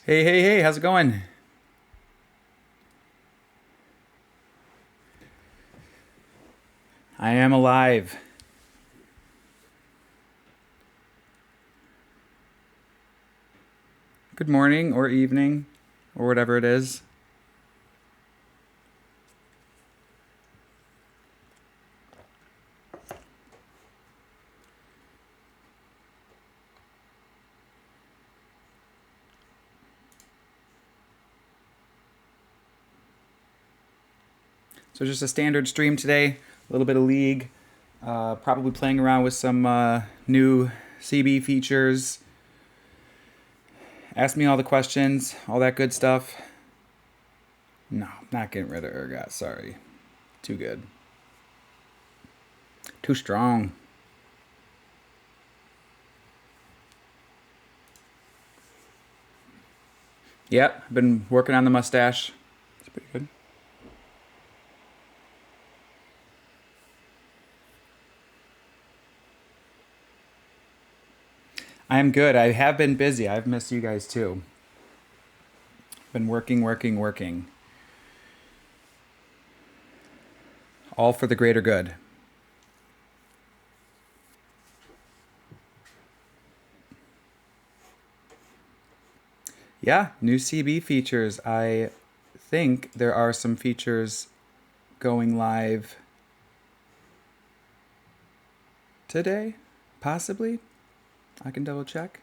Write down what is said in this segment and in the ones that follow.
Hey, hey, hey, how's it going? I am alive. Good morning or evening or whatever it is. So just a standard stream today, a little bit of League, probably playing around with some new CB features. Ask me all the questions, all that good stuff. No, not getting rid of Ergot, sorry. Too good. Too strong. Yep, I've been working on the mustache. It's pretty good. I am good. I have been busy. I've missed you guys too. Been working. All for the greater good. Yeah, new CB features. I think there are some features going live today, possibly. I can double check.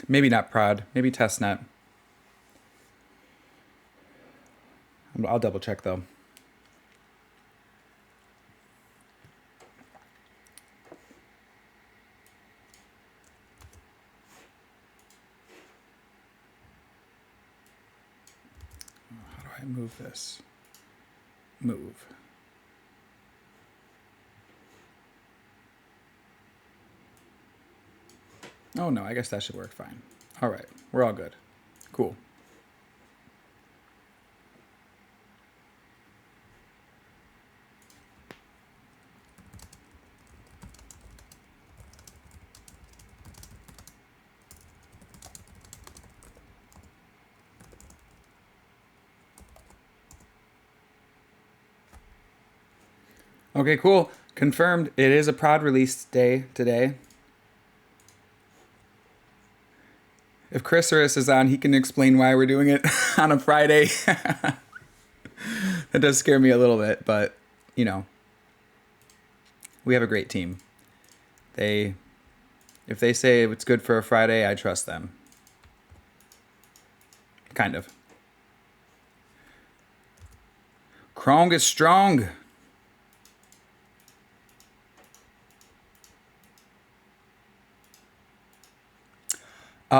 Maybe not prod, maybe testnet. I'll double check though. How do I move this? Move. Oh no, I guess that should work fine. All right, we're all good. Cool. Okay, cool. Confirmed. It is a prod release day today. If Chris Harris is on, he can explain why we're doing it on a Friday. That does scare me a little bit, but, you know, we have a great team. If they say it's good for a Friday, I trust them. Kind of. Kroge is strong.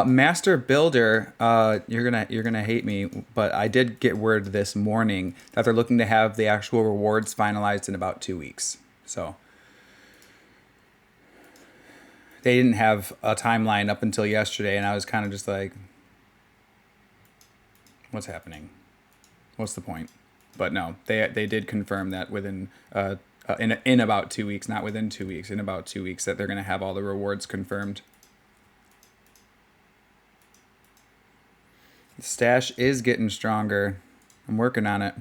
Master Builder, you're gonna hate me, but I did get word this morning that they're looking to have the actual rewards finalized in about 2 weeks. So they didn't have a timeline up until yesterday, and I was kind of just like, "What's happening? What's the point?" But no, they did confirm that within in about 2 weeks, not within 2 weeks, in about 2 weeks, that they're gonna have all the rewards confirmed. The stash is getting stronger. I'm working on it.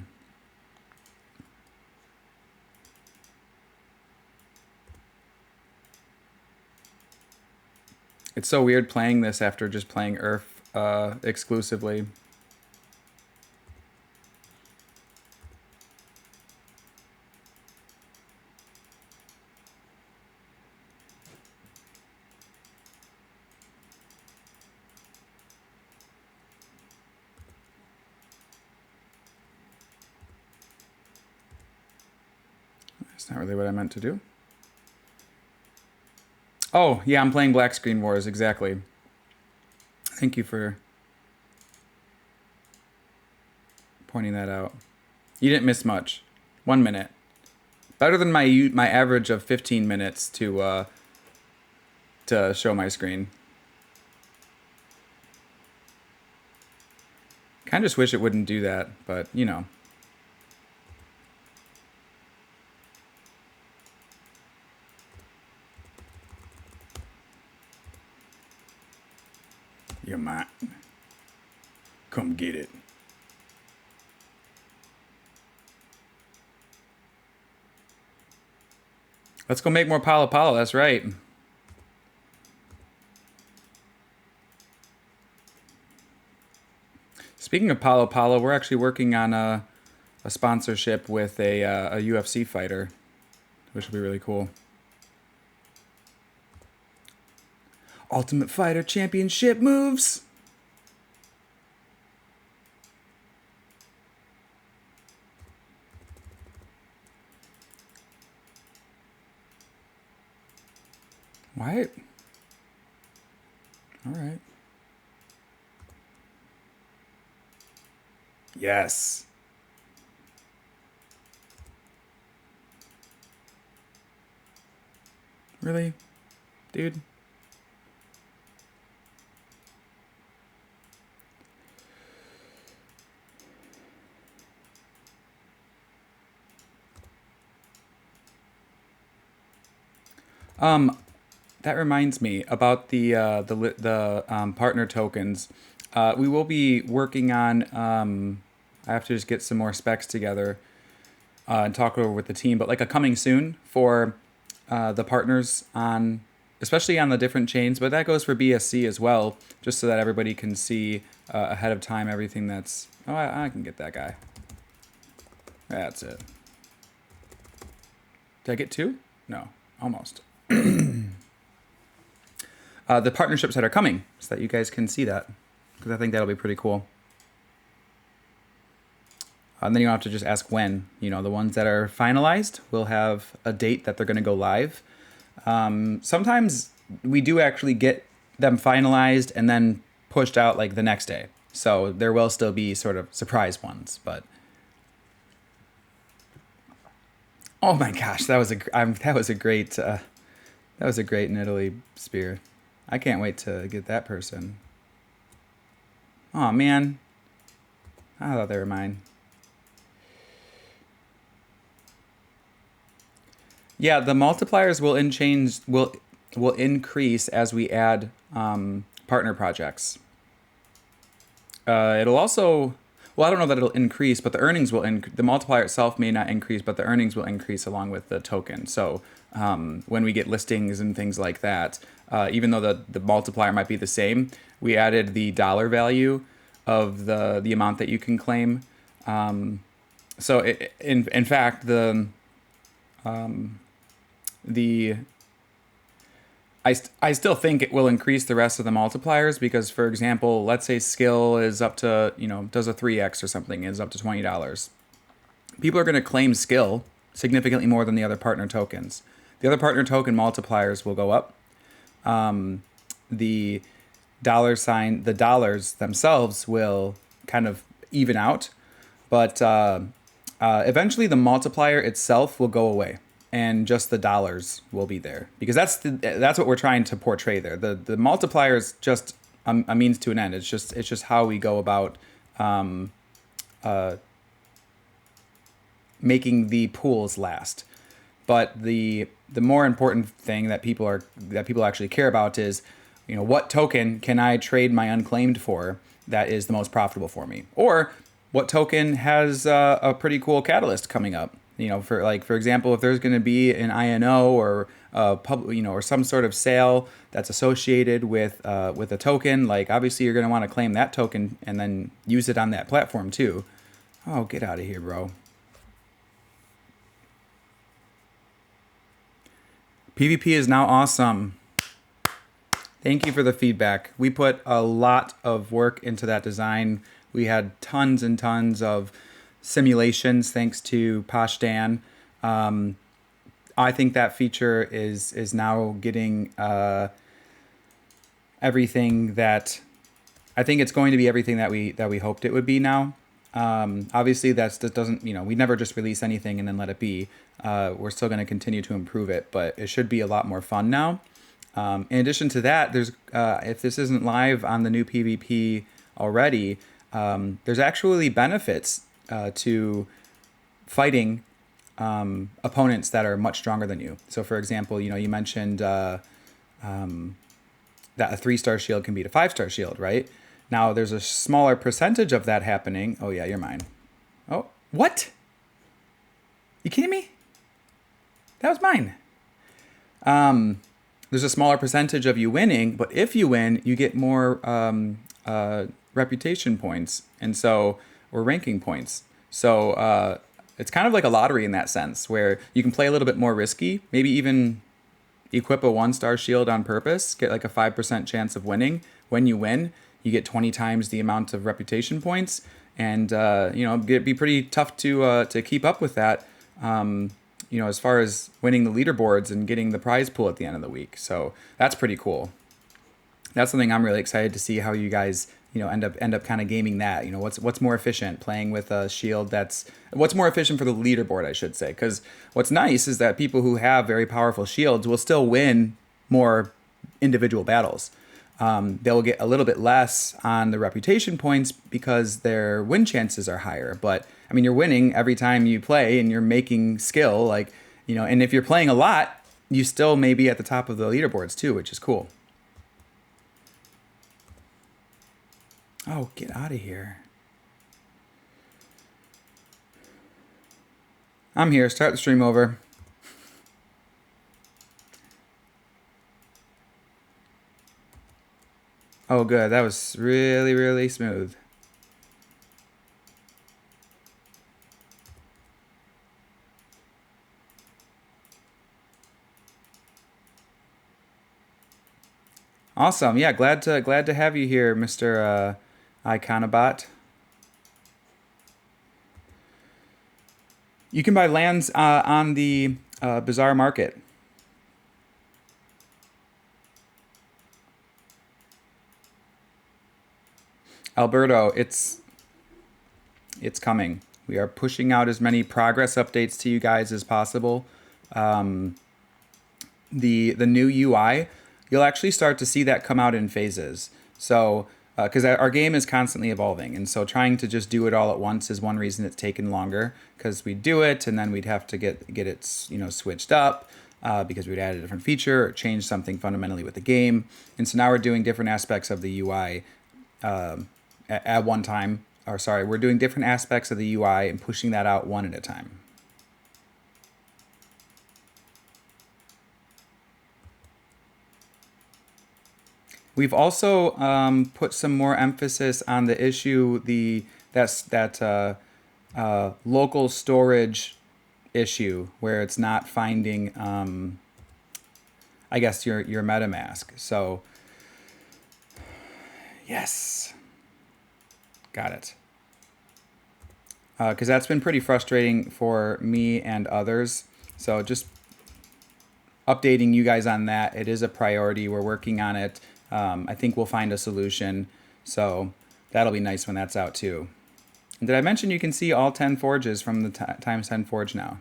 It's so weird playing this after just playing Earth exclusively. That's not really what I meant to do. Oh, yeah, I'm playing Black Screen Wars, exactly. Thank you for pointing that out. You didn't miss much. 1 minute. Better than my average of 15 minutes to show my screen. Kind of just wish it wouldn't do that, but, you know. You're mine. Come get it. Let's go make more Palo Palo. That's right. Speaking of Palo Palo, we're actually working on a sponsorship with a UFC fighter, which will be really cool. Ultimate Fighter Championship moves. What? All right. Yes. Really? Dude? That reminds me about the partner tokens. We will be working on. I have to just get some more specs together and talk over with the team. But like a coming soon for the partners on, especially on the different chains. But that goes for BSC as well, just so that everybody can see ahead of time everything that's. Oh, I can get that guy. That's it. Did I get two? No, almost. The partnerships that are coming, so that you guys can see that, because I think that'll be pretty cool. And then you don't have to just ask when. You know, the ones that are finalized will have a date that they're going to go live. Sometimes we do actually get them finalized and then pushed out like the next day. So there will still be sort of surprise ones, but. Oh my gosh, that was a great Nidalee spear. I can't wait to get that person. Oh man, I thought they were mine. Yeah, the multipliers will increase as we add partner projects. It'll also. Well, I don't know that it'll increase, but the earnings will the multiplier itself may not increase, but the earnings will increase along with the token. So when we get listings and things like that, even though the multiplier might be the same, we added the dollar value of the amount that you can claim. So in fact, I still think it will increase the rest of the multipliers because, for example, let's say skill is up to, does a 3x or something, is up to $20. People are going to claim skill significantly more than the other partner tokens. The other partner token multipliers will go up. The dollars themselves will kind of even out. But eventually the multiplier itself will go away. And just the dollars will be there because that's what we're trying to portray there. The multiplier is just a means to an end. It's just how we go about making the pools last. But the more important thing that people actually care about is, what token can I trade my unclaimed for that is the most profitable for me, or what token has a pretty cool catalyst coming up. For example, if there's going to be an INO or or some sort of sale that's associated with a token, like obviously you're going to want to claim that token and then use it on that platform too. Oh, get out of here, bro. PvP is now awesome. Thank you for the feedback. We put a lot of work into that design. We had tons and tons of simulations thanks to Posh Dan. I think that feature is now getting everything that I think it's going to be everything that we hoped it would be now. Obviously that doesn't, we never just release anything and then let it be. We're still going to continue to improve it, but it should be a lot more fun now. In addition to that, there's if this isn't live on the new PvP already, there's actually benefits to fighting opponents that are much stronger than you. So, for example, you mentioned that a 3-star shield can beat a 5-star shield, right? Now there's a smaller percentage of that happening. Oh yeah, you're mine. Oh, what? You kidding me? That was mine. There's a smaller percentage of you winning, but if you win, you get more reputation points, and so or ranking points. So it's kind of like a lottery in that sense, where you can play a little bit more risky, maybe even equip a 1-star shield on purpose, get like a 5% chance of winning. When you win, you get 20 times the amount of reputation points, and it'd be pretty tough to keep up with that. As far as winning the leaderboards and getting the prize pool at the end of the week. So that's pretty cool. That's something I'm really excited to see how you guys, end up kind of gaming that. What's more efficient, playing with a shield what's more efficient for the leaderboard, I should say. Because what's nice is that people who have very powerful shields will still win more individual battles. They'll get a little bit less on the reputation points because their win chances are higher. But I mean, you're winning every time you play, and you're making skill, and if you're playing a lot, you still may be at the top of the leaderboards too, which is cool. Oh, get out of here. I'm here. Start the stream over. Oh, good. That was really, really smooth. Awesome. Yeah, glad to have you here, Mr. Iconobot. You can buy lands on the Bazaar Market. Alberto, it's coming. We are pushing out as many progress updates to you guys as possible. The new UI, you'll actually start to see that come out in phases. So, because our game is constantly evolving, and so trying to just do it all at once is one reason it's taken longer. Because we do it, and then we'd have to get it switched up because we'd add a different feature or change something fundamentally with the game. And so now we're doing different aspects of the UI at one time. Or sorry, we're doing different aspects of the UI and pushing that out one at a time. We've also put some more emphasis on the issue, that local storage issue, where it's not finding, I guess, your MetaMask. So, yes, got it. Because that's been pretty frustrating for me and others. So just updating you guys on that. It is a priority. We're working on it. I think we'll find a solution. So that'll be nice when that's out too. And did I mention you can see all 10 forges from the times 10 forge now?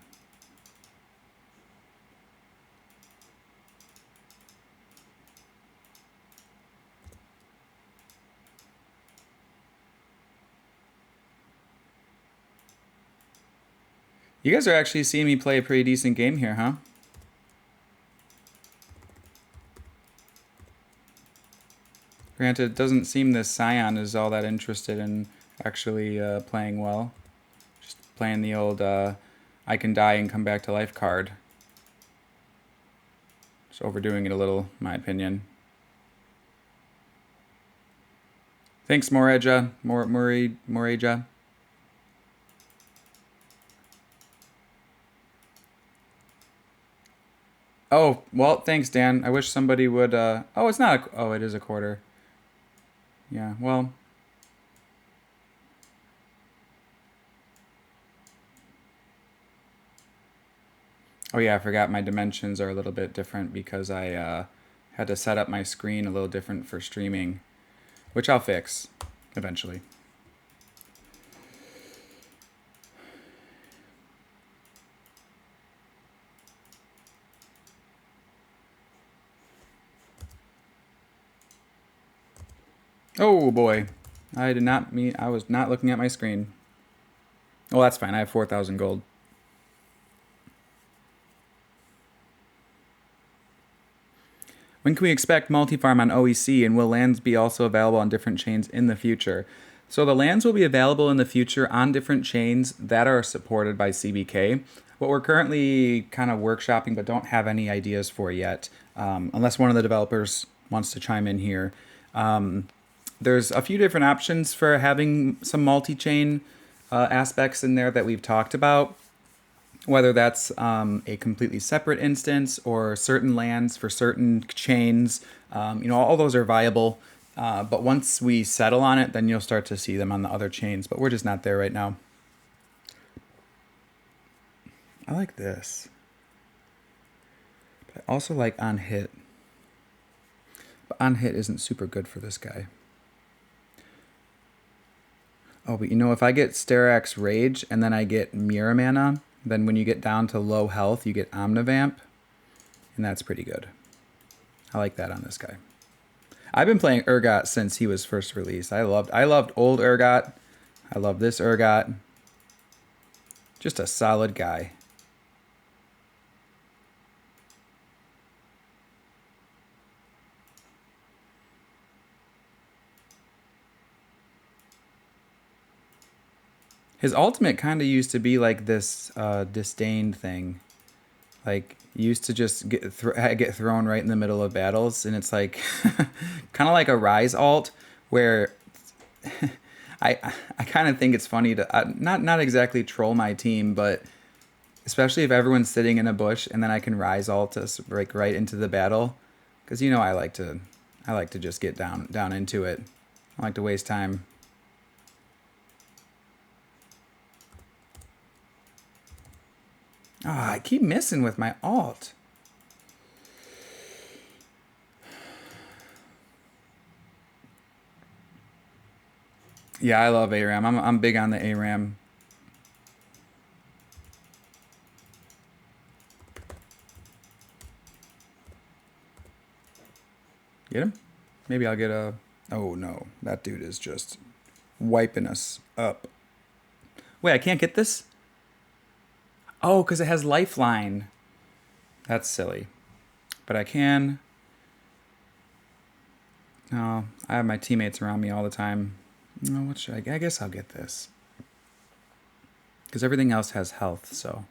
You guys are actually seeing me play a pretty decent game here, huh? Granted, it doesn't seem this Scion is all that interested in actually playing well. Just playing the old I can die and come back to life card. Just overdoing it a little, in my opinion. Thanks, Moreja. Moreja. Oh, well, thanks, Dan. I wish somebody would... oh, it's not a... Oh, it is a quarter. Yeah, well... Oh, yeah, I forgot my dimensions are a little bit different because I had to set up my screen a little different for streaming, which I'll fix eventually. Oh boy, I did not mean, I was not looking at my screen. Oh, that's fine. I have 4,000 gold. When can we expect multi-farm on OEC, and will lands be also available on different chains in the future? So the lands will be available in the future on different chains that are supported by CBK. What we're currently kind of workshopping but don't have any ideas for yet, unless one of the developers wants to chime in here. There's a few different options for having some multi-chain aspects in there that we've talked about, whether that's a completely separate instance or certain lands for certain chains. All those are viable. But once we settle on it, then you'll start to see them on the other chains. But we're just not there right now. I like this. But I also like on hit. But on hit isn't super good for this guy. Oh, but if I get Sterak's Rage and then I get Mirror Mana, then when you get down to low health, you get Omnivamp. And that's pretty good. I like that on this guy. I've been playing Urgot since he was first released. I loved old Urgot. I love this Urgot. Just a solid guy. His ultimate kind of used to be like this disdained thing. Like, used to just get thrown right in the middle of battles. And it's like, kind of like a Rise alt, where I kind of think it's funny to, not exactly troll my team, but especially if everyone's sitting in a bush and then I can Rise alt us like right into the battle. Because, I like to just get down into it. I like to waste time. I keep missing with my alt. Yeah, I love ARAM. I'm big on the ARAM. Get him? Maybe I'll get a... Oh, no. That dude is just wiping us up. Wait, I can't get this? Oh, because it has Lifeline. That's silly. But I can... No, I have my teammates around me all the time. No, what should I guess I'll get this. Because everything else has health, so...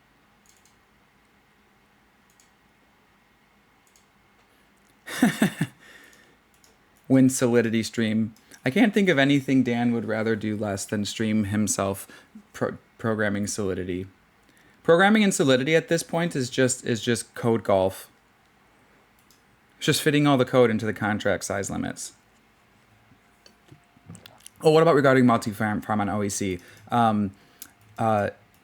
Win Solidity stream. I can't think of anything Dan would rather do less than stream himself programming Solidity. Programming in Solidity at this point is just code golf. It's just fitting all the code into the contract size limits. Oh, what about regarding multi-farm on OEC?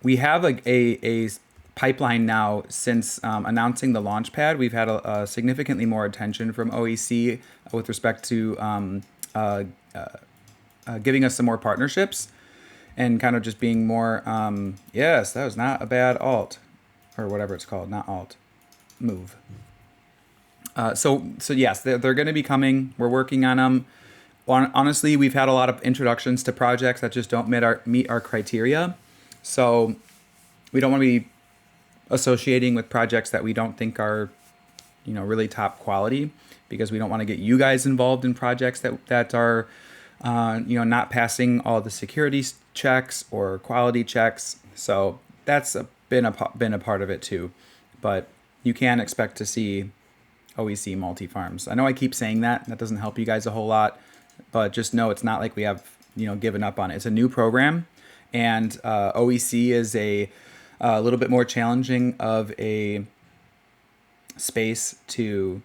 We have like a pipeline now since announcing the launchpad. We've had a significantly more attention from OEC with respect to giving us some more partnerships. And kind of just being more, yes, that was not a bad alt. Or whatever it's called, not alt. Move. So yes, they're going to be coming. We're working on them. Honestly, we've had a lot of introductions to projects that just don't meet our criteria. So we don't want to be associating with projects that we don't think are, really top quality. Because we don't want to get you guys involved in projects that are... not passing all the security checks or quality checks. So that's been a part of it too. But you can expect to see OEC multi-farms. I know I keep saying that. That doesn't help you guys a whole lot. But just know it's not like we have, given up on it. It's a new program. And OEC is a little bit more challenging of a space to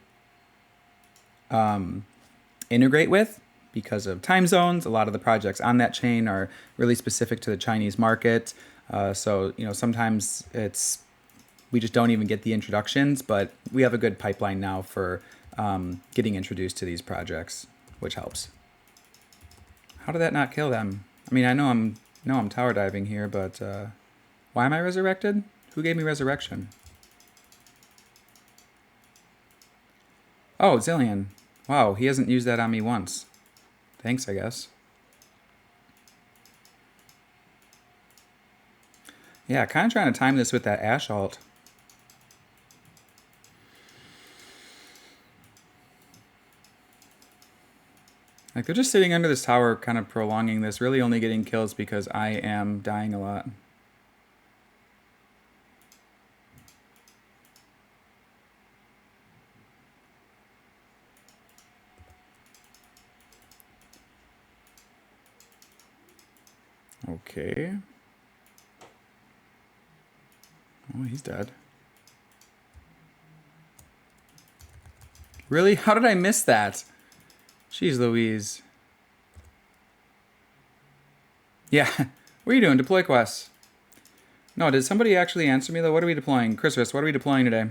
integrate with. Because of time zones, a lot of the projects on that chain are really specific to the Chinese market. So, sometimes we just don't even get the introductions, but we have a good pipeline now for getting introduced to these projects, which helps. How did that not kill them? I mean, I know I'm tower diving here, but why am I resurrected? Who gave me resurrection? Oh, Zillion. Wow, he hasn't used that on me once. Thanks, I guess. Yeah, kind of trying to time this with that Ash alt. Like, they're just sitting under this tower, kind of prolonging this, really only getting kills because I am dying a lot. Okay. Oh, he's dead. Really? How did I miss that? Jeez Louise. Yeah. What are you doing? Deploy quests. No, did somebody actually answer me though? What are we deploying? Christmas, what are we deploying today?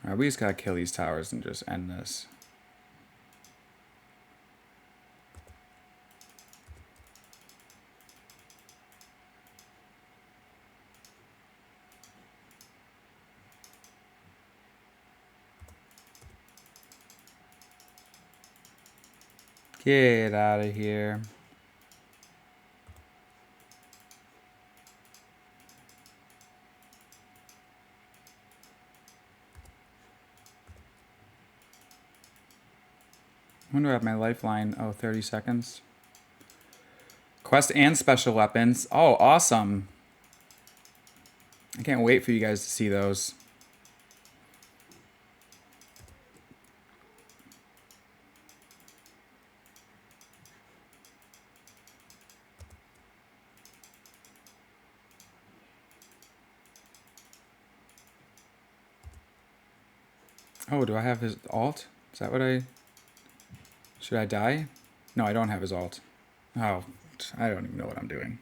Alright, we just gotta kill these towers and just end this. Get out of here. I wonder if my lifeline. Oh, 30 seconds. Quest and special weapons. Oh, awesome. I can't wait for you guys to see those. Oh, do I have his alt? Is that what I... Should I die? No, I don't have his alt. Oh, I don't even know what I'm doing.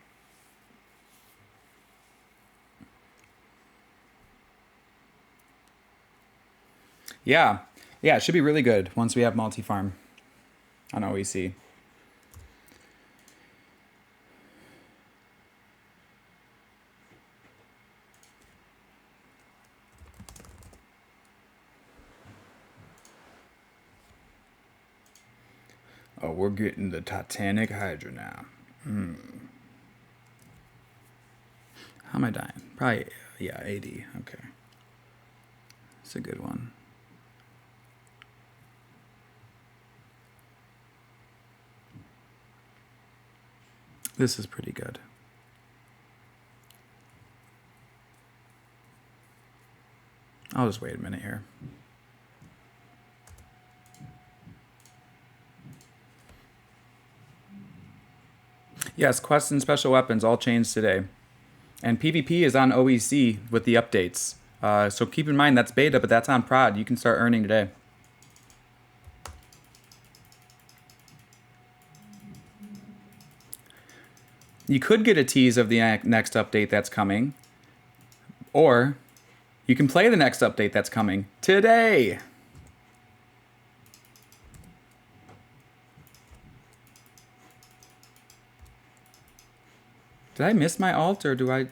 Yeah. Yeah, it should be really good once we have multi-farm on OEC. Oh, we're getting the Titanic Hydra now. How am I dying? Probably, yeah, 80. Okay. It's a good one. This is pretty good. I'll just wait a minute here. Yes, quests and special weapons all changed today. And PvP is on OEC with the updates. So keep in mind that's beta, but that's on prod. You can start earning today. You could get a tease of the next update that's coming. Or you can play the next update that's coming today. Did I miss my alt or do I...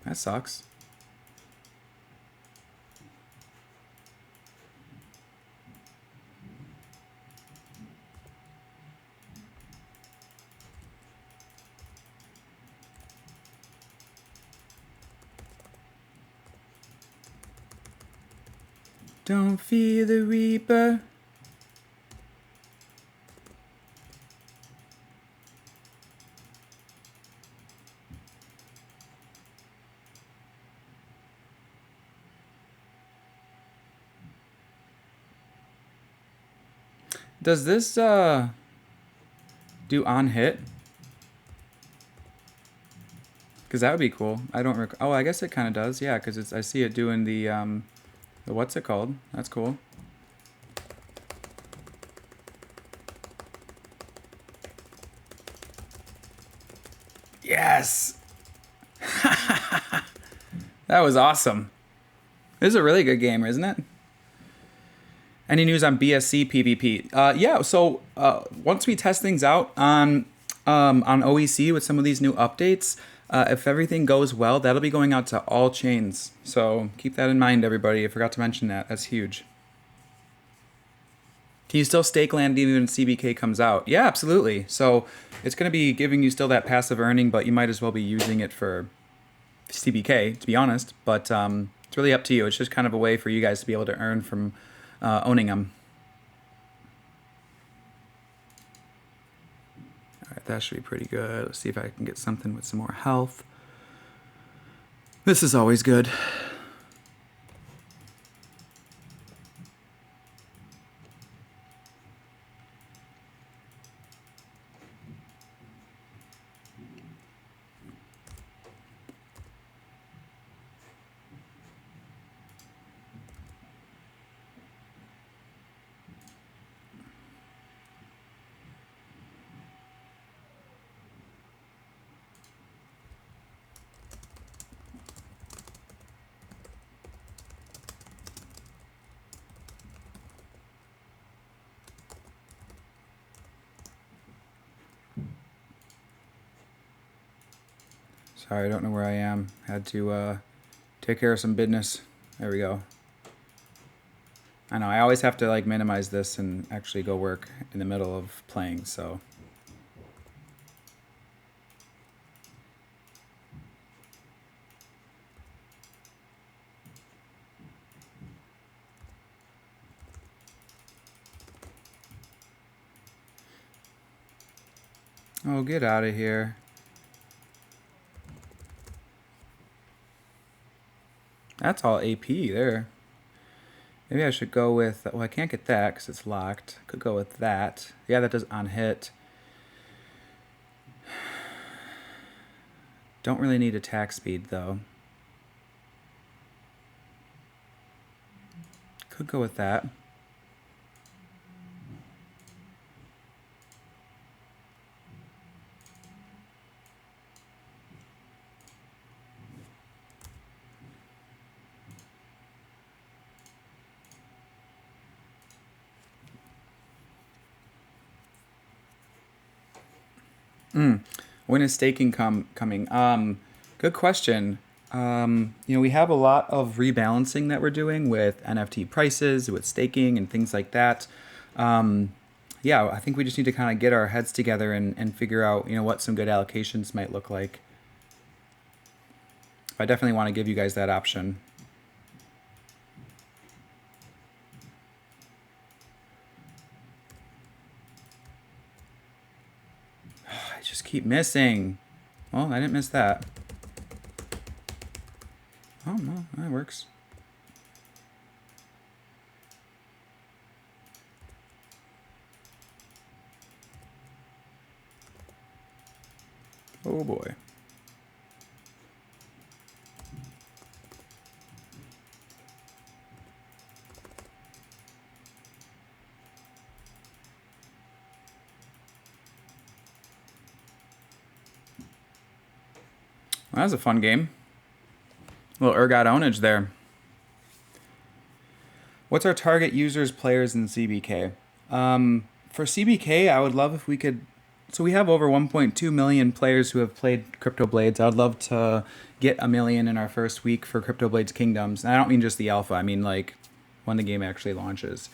That sucks. Don't fear the Reaper. Does this do on hit? Because that would be cool. I don't oh, I guess it kind of does. Yeah, because I see it doing the what's it called? That's cool. Yes. That was awesome. This is a really good game, isn't it? Any news on BSC PvP? Yeah, so once we test things out on OEC with some of these new updates, if everything goes well, that'll be going out to all chains. So keep that in mind, everybody. I forgot to mention that. That's huge. Can you still stake land even when CBK comes out? Yeah, absolutely. So it's going to be giving you still that passive earning, but you might as well be using it for CBK, to be honest. But it's really up to you. It's just kind of a way for you guys to be able to earn from owning them. All right, that should be pretty good. Let's see if I can get something with some more health. This is always good. Sorry, I don't know where I am. Had to take care of some business. There we go. I know, I always have to like minimize this and actually go work in the middle of playing, so. Oh, get out of here. That's all AP there. Maybe I should go with, well, I can't get that because it's locked. Could go with that. Yeah, that does on hit. Don't really need attack speed though. Could go with that. When is staking coming? Good question. We have a lot of rebalancing that we're doing with NFT prices, with staking and things like that. Yeah, I think we just need to kind of get our heads together and figure out, what some good allocations might look like. I definitely want to give you guys that option. I just keep missing. Well, I didn't miss that. Oh, no, that works. Oh boy. Well, that was a fun game. A little ergot ownage there. What's our target users, players in CBK? For CBK, I would love if we could. So we have over 1.2 million players who have played CryptoBlades. I'd love to get 1 million in our first week for CryptoBlades Kingdoms. And I don't mean just the alpha. I mean like when the game actually launches.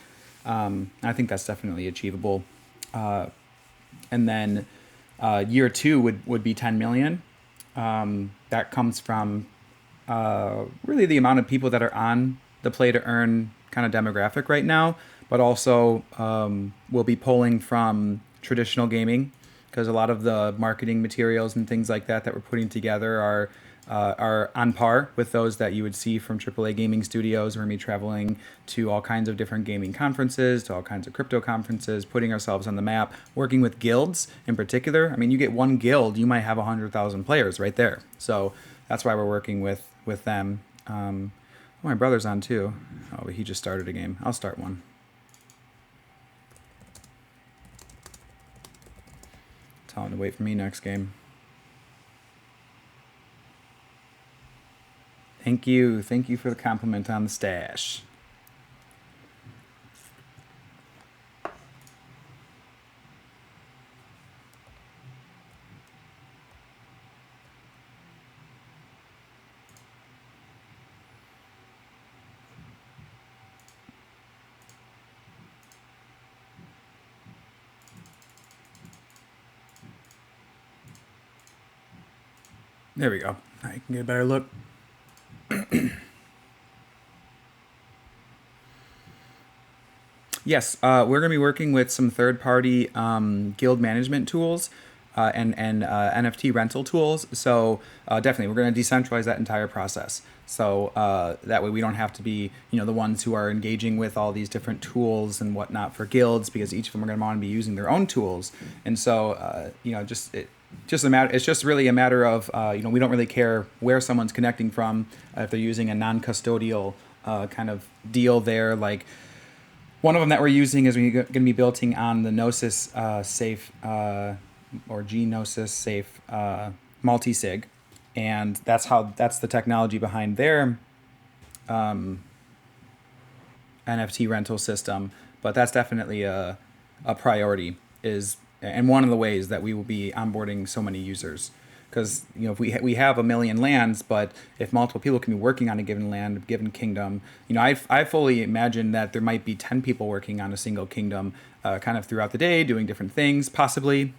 I think that's definitely achievable. And then year 2 would be 10 million. That comes from really the amount of people that are on the play to earn kind of demographic right now, but also we'll be pulling from traditional gaming because a lot of the marketing materials and things like that we're putting together are on par with those that you would see from AAA gaming studios. We're going to be traveling to all kinds of different gaming conferences, to all kinds of crypto conferences, putting ourselves on the map, working with guilds in particular. I mean, you get one guild, you might have 100,000 players right there. So that's why we're working with them. My brother's on too. Oh, but he just started a game. I'll start one. Tell him to wait for me next game. Thank you. Thank you for the compliment on the stash. There we go. I can get a better look. Yes, we're going to be working with some third-party guild management tools and NFT rental tools. So definitely, we're going to decentralize that entire process. So that way, we don't have to be, the ones who are engaging with all these different tools and whatnot for guilds, because each of them are going to want to be using their own tools. And so, it's just really a matter of we don't really care where someone's connecting from, if they're using a non-custodial kind of deal there, like. One of them that we're using is we're going to be building on the Gnosis safe or Gnosis safe multi-sig, and that's the technology behind their NFT rental system. But that's definitely a priority, and one of the ways that we will be onboarding so many users. Because if we have a million lands, but if multiple people can be working on a given land, a given kingdom, I fully imagine that there might be 10 people working on a single kingdom, kind of throughout the day, doing different things, possibly.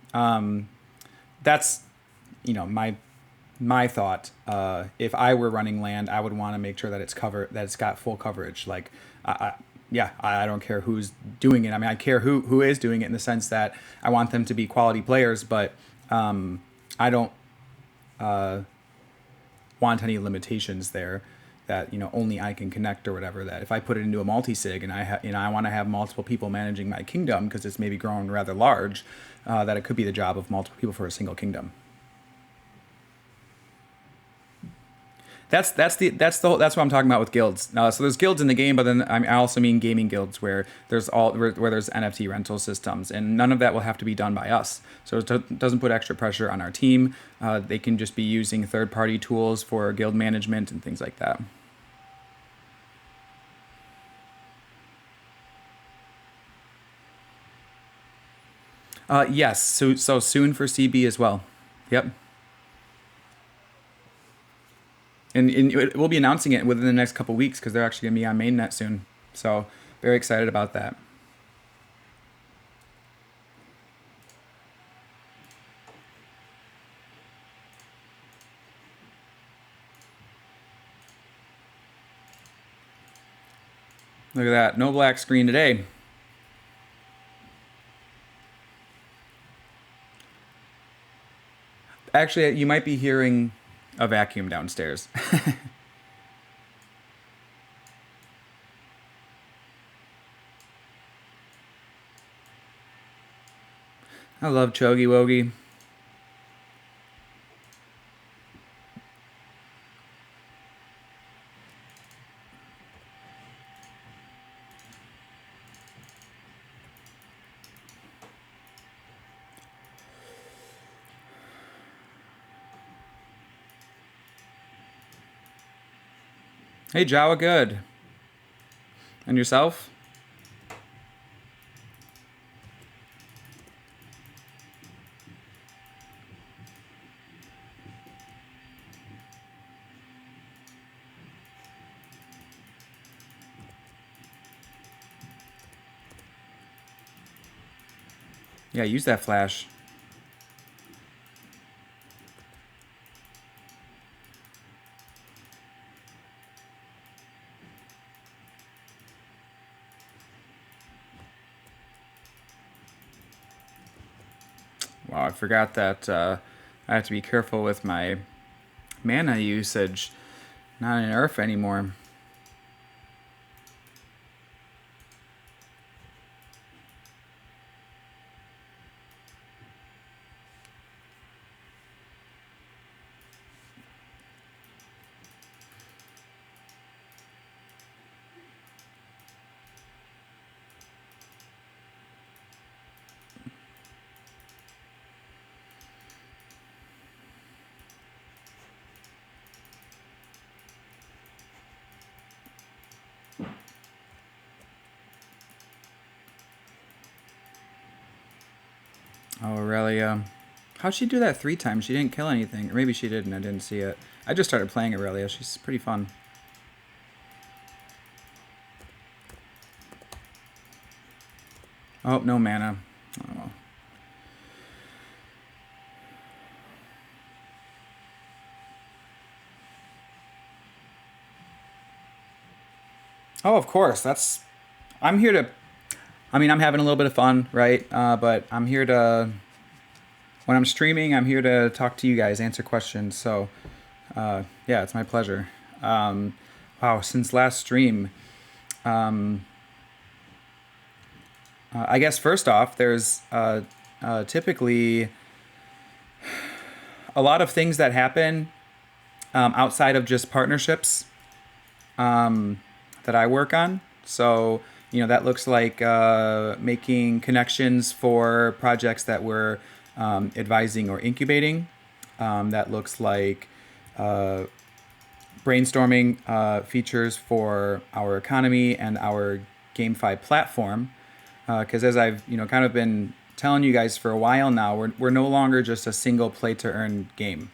That's my thought. If I were running land, I would want to make sure that it's got full coverage. Like, I don't care who's doing it. I mean, I care who is doing it, in the sense that I want them to be quality players, but I don't want any limitations there that only I can connect or whatever. That if I put it into a multi-sig and I want to have multiple people managing my kingdom, because it's maybe grown rather large, that it could be the job of multiple people for a single kingdom. That's what I'm talking about with guilds. So there's guilds in the game, but then I also mean gaming guilds where there's NFT rental systems, and none of that will have to be done by us. So it doesn't put extra pressure on our team. They can just be using third-party tools for guild management and things like that. Yes. So soon for CB as well. Yep. And we'll be announcing it within the next couple weeks, because they're actually going to be on mainnet soon. So very excited about that. Look at that. No black screen today. Actually, you might be hearing a vacuum downstairs. I love Chogi Wogi. Hey, Jawa, good. And yourself? Yeah, use that flash. Wow, I forgot that I have to be careful with my mana usage. Not in Earth anymore. Oh, Aurelia. How'd she do that 3 times? She didn't kill anything. Or maybe she did and I didn't see it. I just started playing Aurelia. She's pretty fun. Oh, no mana. Oh, well. Oh, of course. I'm here to. I mean, I'm having a little bit of fun, right? But I'm here to. When I'm streaming, I'm here to talk to you guys, answer questions. So, yeah, it's my pleasure. Um, wow, since last stream, um, I guess first off, there's typically a lot of things that happen outside of just partnerships that I work on. So, that looks like making connections for projects that we're advising or incubating. That looks like brainstorming features for our economy and our GameFi platform. Because as I've kind of been telling you guys for a while now, we're no longer just a single play to earn game.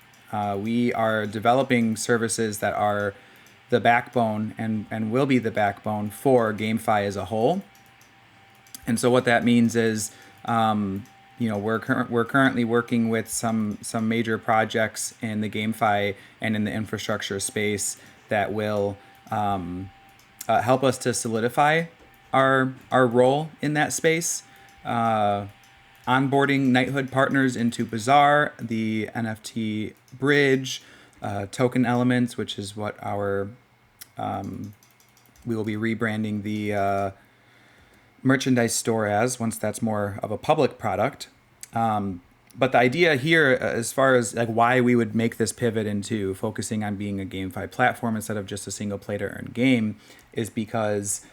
We are developing services that are the backbone and will be the backbone for GameFi as a whole. And so what that means is, we're currently working with some major projects in the GameFi and in the infrastructure space that will help us to solidify our role in that space. Onboarding knighthood partners into Bazaar, the NFT bridge, token elements, which is what we will be rebranding the merchandise store as once that's more of a public product. But the idea here, as far as like why we would make this pivot into focusing on being a GameFi platform instead of just a single play to earn game, is because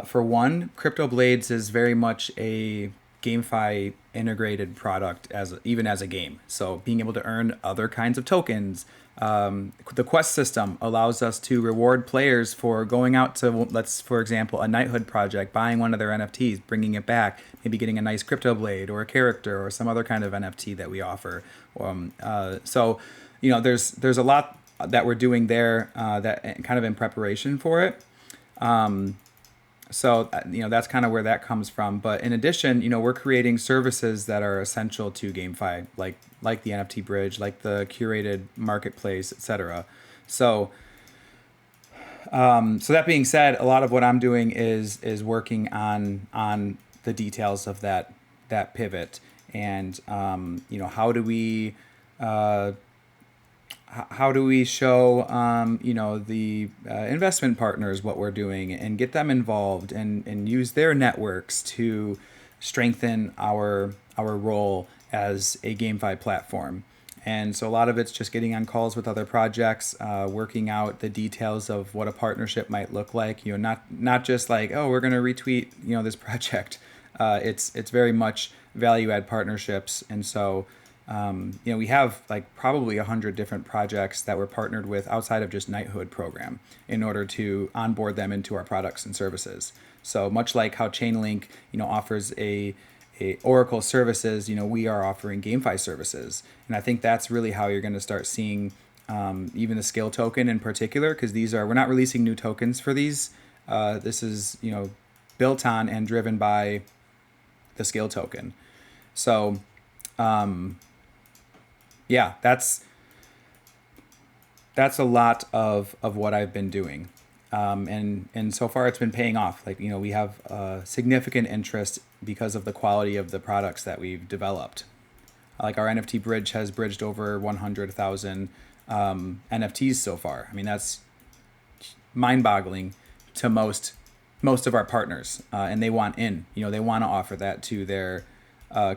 for one, CryptoBlades is very much a GameFi integrated product even as a game. So being able to earn other kinds of tokens. The quest system allows us to reward players for going out to, for example, a knighthood project, buying one of their NFTs, bringing it back, maybe getting a nice CryptoBlade or a character or some other kind of NFT that we offer. So, there's a lot that we're doing there that kind of in preparation for it. So, that's kind of where that comes from. But in addition, we're creating services that are essential to GameFi, like the NFT bridge, like the curated marketplace, etc. So, so that being said, a lot of what I'm doing is working on the details of that pivot, and how do we show the investment partners what we're doing and get them involved and use their networks to strengthen our role as a GameFi platform. And so a lot of it's just getting on calls with other projects, working out the details of what a partnership might look like. Not just like, oh, we're going to retweet this project. It's very much value add partnerships, and so. We have like probably 100 different projects that we're partnered with outside of just Knighthood program in order to onboard them into our products and services. So much like how Chainlink, offers a Oracle services, we are offering GameFi services. And I think that's really how you're going to start seeing even the skill token in particular, because we're not releasing new tokens for these. This is, built on and driven by the skill token. So, yeah, that's a lot of what I've been doing. And so far it's been paying off. Like, we have significant interest because of the quality of the products that we've developed. Like our NFT bridge has bridged over 100,000 NFTs so far. I mean, that's mind-boggling to most of our partners, and they want in. They want to offer that to their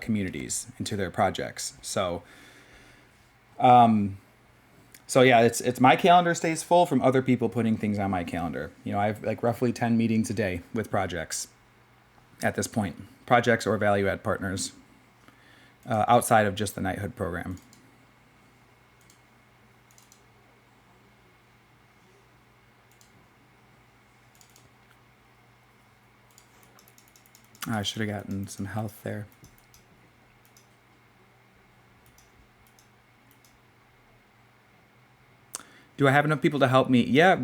communities and to their projects. So yeah, it's my calendar stays full from other people putting things on my calendar. I have like roughly 10 meetings a day with projects at this point, projects or value add partners outside of just the Knighthood program. I should have gotten some health there. Do I have enough people to help me? Yeah,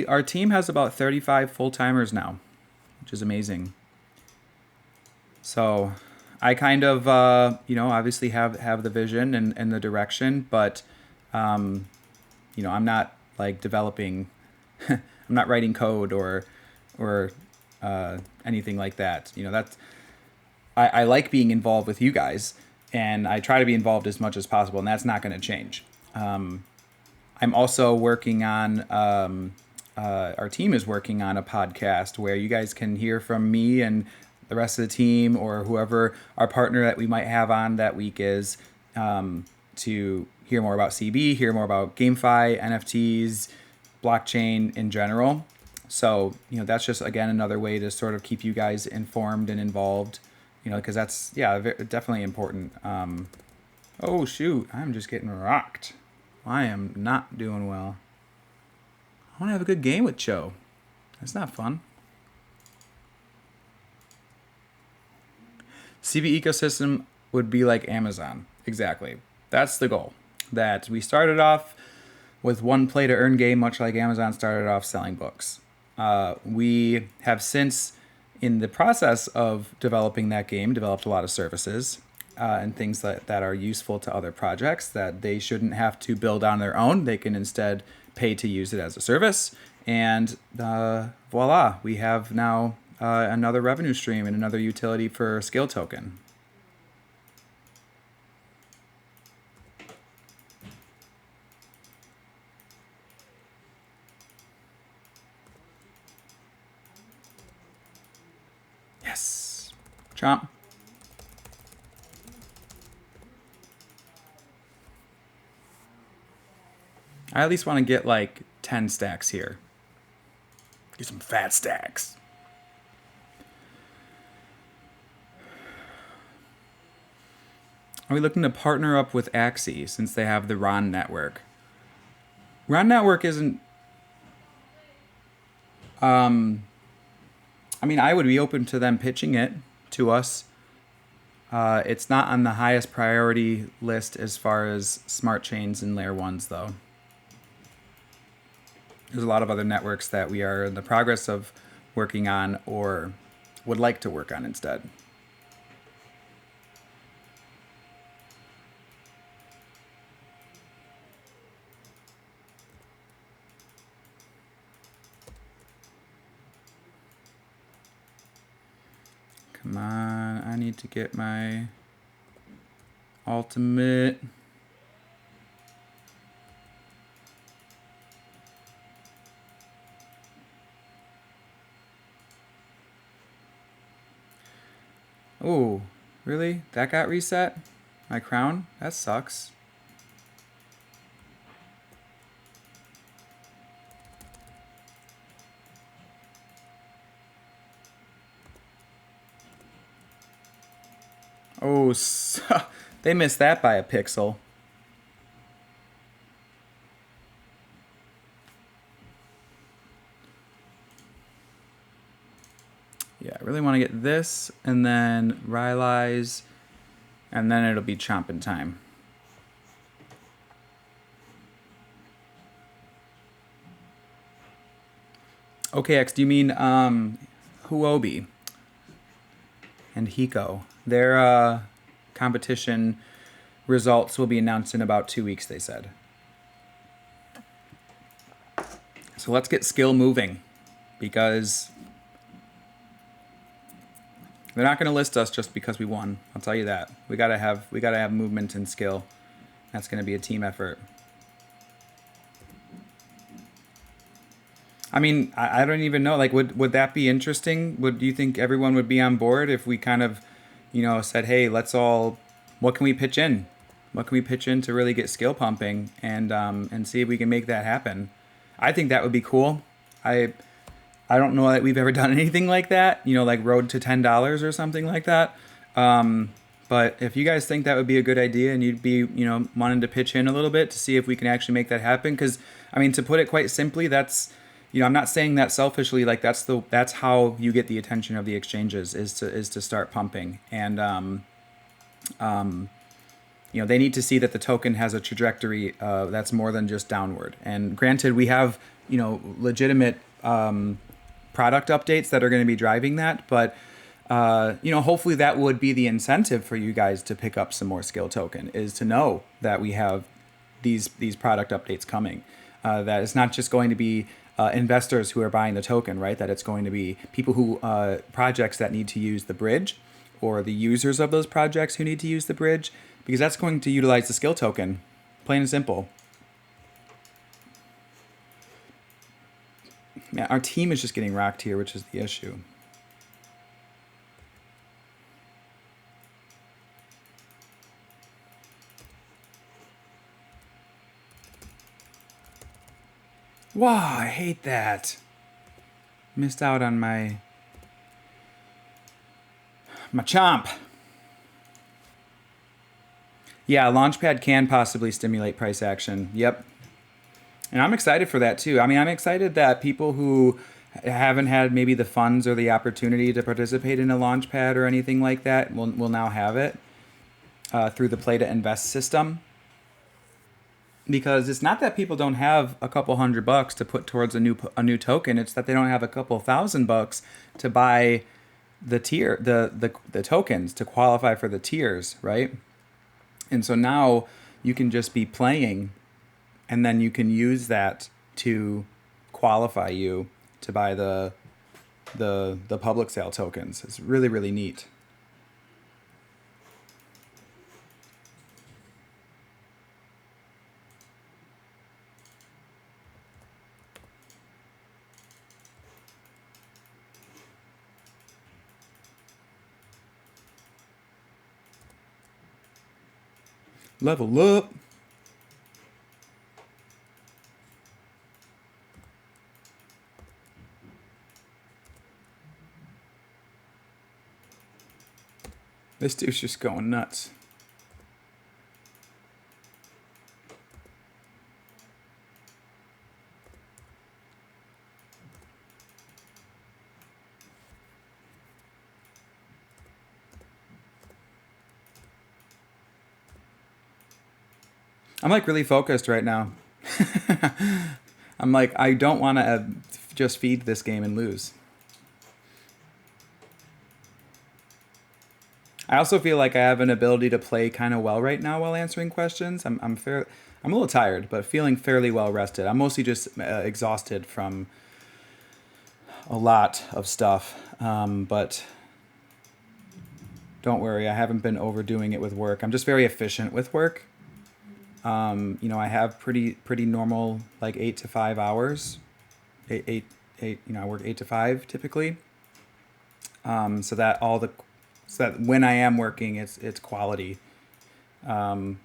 our team has about 35 full-timers now, which is amazing. So I kind of, obviously have the vision and the direction, but, I'm not like developing, I'm not writing code or or anything like that. That's I like being involved with you guys, and I try to be involved as much as possible, and that's not going to change. I'm also working on, our team is working on a podcast where you guys can hear from me and the rest of the team, or whoever our partner that we might have on that week is, to hear more about CB, hear more about GameFi, NFTs, blockchain in general. So, that's just, again, another way to sort of keep you guys informed and involved, because that's, definitely important. Oh, shoot, I'm just getting rocked. I am not doing well. I want to have a good game with Cho. That's not fun. CB ecosystem would be like Amazon. Exactly. That's the goal. That we started off with one play to earn game, much like Amazon started off selling books. We have since, in the process of developing that game, developed a lot of services and things that are useful to other projects that they shouldn't have to build on their own. They can instead pay to use it as a service. And voila, we have now another revenue stream and another utility for Skill Token. Yes. Chomp. I at least want to get like 10 stacks here. Get some fat stacks. Are we looking to partner up with Axie since they have the Ron network? Ron network isn't... I would be open to them pitching it to us. It's not on the highest priority list as far as smart chains and layer ones, though. There's a lot of other networks that we are in the progress of working on or would like to work on instead. Come on, I need to get my ultimate. Oh, really? That got reset? My crown? That sucks. Oh, they missed that by a pixel. Yeah, I really want to get this, and then Rylai's, and then it'll be chomping time. OKX, do you mean Huobi and Hiko? Their competition results will be announced in about 2 weeks, they said. So let's get skill moving, because they're not going to list us just because we won. I'll tell you that. We gotta have movement and skill. That's going to be a team effort. I mean, I don't even know. Like, would that be interesting? Do you think everyone would be on board if we kind of, said, hey, what can we pitch in? What can we pitch in to really get skill pumping and see if we can make that happen? I think that would be cool. I don't know that we've ever done anything like that, like road to $10 or something like that. But if you guys think that would be a good idea and you'd be, wanting to pitch in a little bit to see if we can actually make that happen. Because, to put it quite simply, that's, I'm not saying that selfishly, like that's how you get the attention of the exchanges is to start pumping. And, they need to see that the token has a trajectory that's more than just downward. And granted, we have, legitimate product updates that are going to be driving that. But, hopefully that would be the incentive for you guys to pick up some more skill token, is to know that we have these product updates coming. that it's not just going to be investors who are buying the token, right? That it's going to be people who, projects that need to use the bridge, or the users of those projects who need to use the bridge, because that's going to utilize the skill token, plain and simple. Man, our team is just getting rocked here, which is the issue. Wow, I hate that. Missed out on my chomp. Yeah, Launchpad can possibly stimulate price action. Yep. And I'm excited for that too. I mean, I'm excited that people who haven't had maybe the funds or the opportunity to participate in a Launchpad or anything like that will now have it through the Play to Invest system. Because it's not that people don't have a couple $100 to put towards a new token. It's that they don't have a couple $1,000 to buy the tier the tokens to qualify for the tiers, right? And so now you can just be playing, and then you can use that to qualify you to buy the public sale tokens. It's really, really neat. Level up. This dude's just going nuts. I'm like really focused right now. I'm like, I don't want to just feed this game and lose. I also feel like I have an ability to play kind of well right now while answering questions. I'm a little tired, but feeling fairly well rested. I'm mostly just exhausted from a lot of stuff, but don't worry, I haven't been overdoing it with work. I'm just very efficient with work. You know, I have pretty normal, like 8 to 5 hours. Eight. You know, I work 8 to 5 typically. So that when I am working, it's quality. I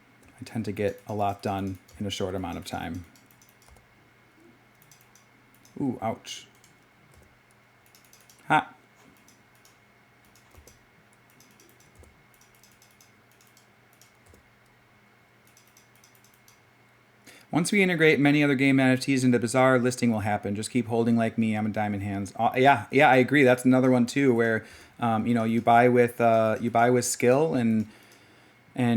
tend to get a lot done in a short amount of time. Ooh, ouch. Ha. Once we integrate many other game NFTs into Bazaar, listing will happen. Just keep holding like me. I'm a diamond hands. Yeah, I agree. That's another one too, where you know, you buy with skill and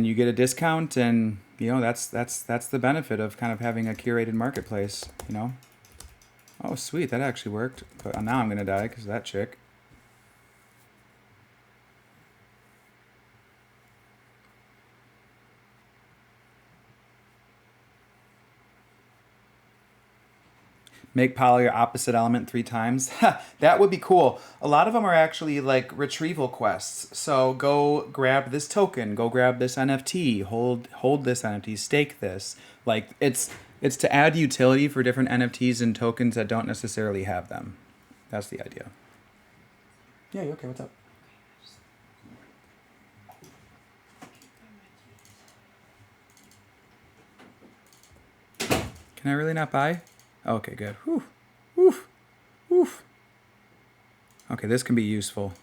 you get a discount, and you know that's the benefit of kind of having a curated marketplace. You know. Oh, sweet, that actually worked. But now I'm gonna die because of that chick. Make poly your opposite element 3 times. That would be cool. A lot of them are actually like retrieval quests. So go grab this token, go grab this NFT, hold this NFT, stake this. Like it's to add utility for different NFTs and tokens that don't necessarily have them. That's the idea. Yeah, you okay? What's up? Can I really not buy? Okay, good. Whew. Woof. Woof. Okay, this can be useful.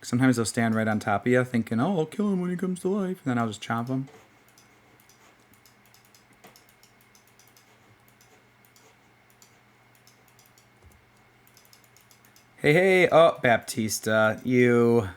Sometimes they'll stand right on top of you thinking, oh, I'll kill him when he comes to life. And then I'll just chomp him. Hey. Oh, Baptista, you...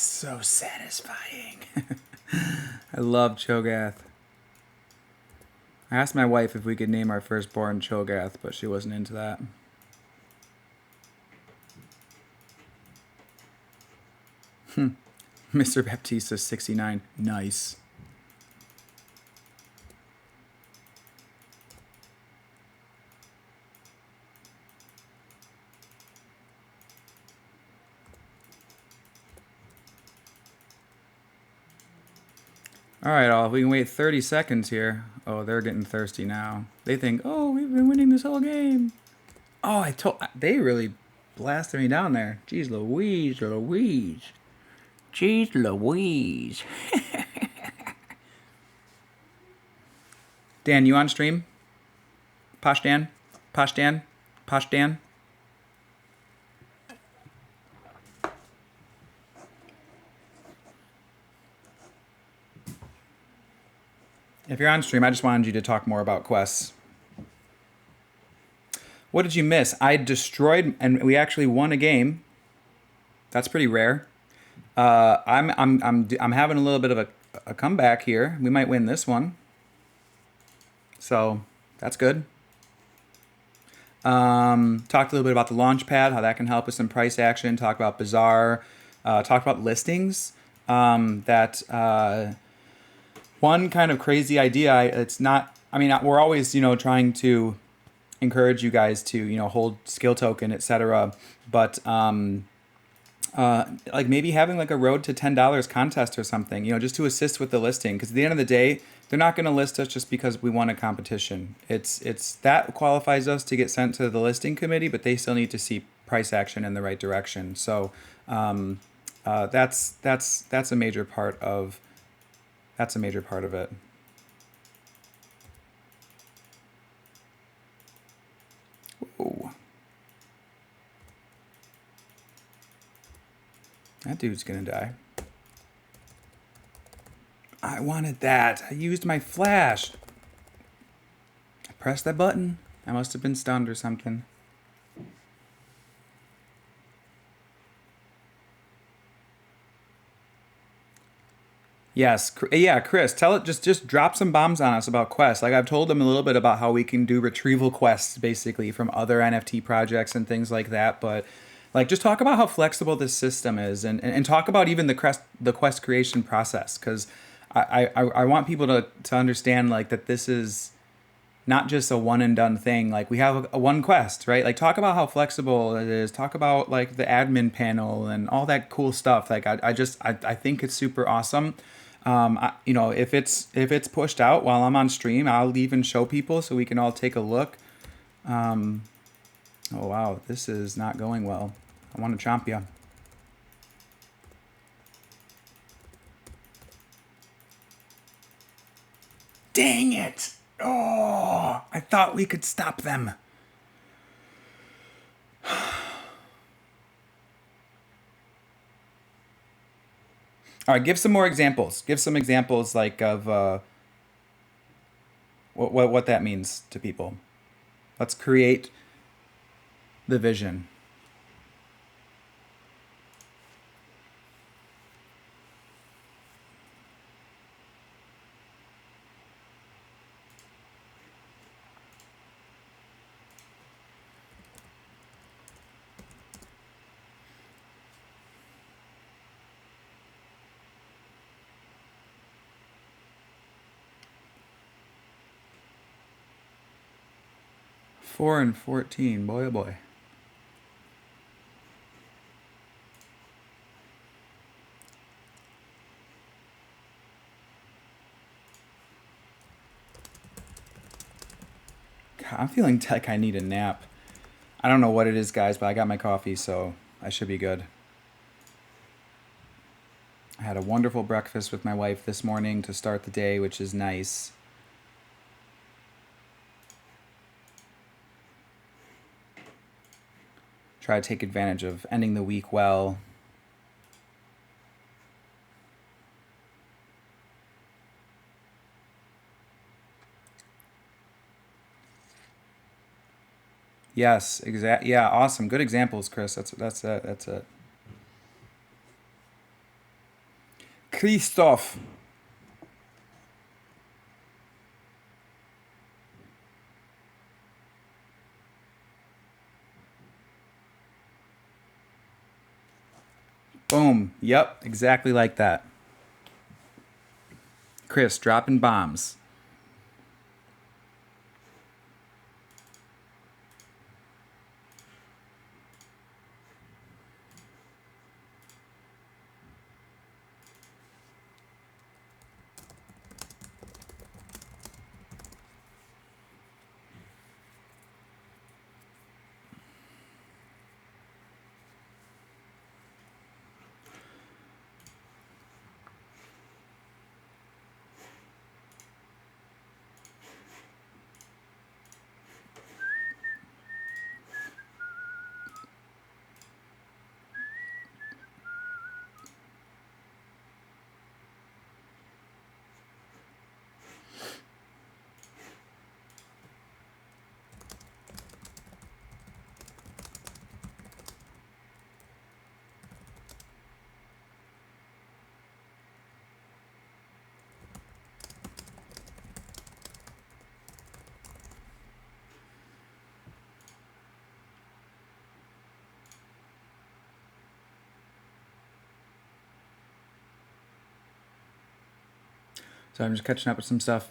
So satisfying. I love Cho'Gath. I asked my wife if we could name our firstborn Cho'Gath, but she wasn't into that. Mr. Baptista 69. Nice. All right, all. We can wait 30 seconds here. Oh, they're getting thirsty now. They think, oh, we've been winning this whole game. Oh, they really blasted me down there. Jeez Louise, Louise. Jeez Louise. Dan, you on stream? Posh Dan? Posh Dan? Posh Dan? If you're on stream, I just wanted you to talk more about quests. What did you miss? I destroyed, and we actually won a game. That's pretty rare. I'm having a little bit of a comeback here. We might win this one. So that's good. Talked a little bit about the Launchpad, how that can help us in price action. Talk about Bazaar. Talk about listings. One kind of crazy idea. It's not. I mean, we're always trying to encourage you guys to hold skill token, etc. But like maybe having like a road to $10 contest or something, just to assist with the listing. Because at the end of the day, they're not going to list us just because we won a competition. It's that qualifies us to get sent to the listing committee, but they still need to see price action in the right direction. So that's a major part of it. Whoa. That dude's gonna die. I wanted that. I used my flash. I pressed that button. I must have been stunned or something. Yes, yeah, Chris, tell it. Just drop some bombs on us about quests. Like I've told them a little bit about how we can do retrieval quests, basically from other NFT projects and things like that. But like, just talk about how flexible this system is, and talk about even the quest creation process, because I want people to understand like that this is not just a one and done thing. Like we have a one quest, right? Like talk about how flexible it is. Talk about like the admin panel and all that cool stuff. Like I think it's super awesome. If it's pushed out while I'm on stream, I'll even show people so we can all take a look. Oh wow, this is not going well. I want to chomp you. Dang it! Oh, I thought we could stop them. All right, give some more examples. Give some examples like of what that means to people. Let's create the vision. Four and 14, boy oh boy. God, I'm feeling like I need a nap. I don't know what it is, guys, but I got my coffee, so I should be good. I had a wonderful breakfast with my wife this morning to start the day, which is nice. Try to take advantage of ending the week well. Yes, exactly. Yeah, awesome. Good examples, Chris. That's it. Christoph. Boom. Yep, exactly like that. Chris dropping bombs. So I'm just catching up with some stuff.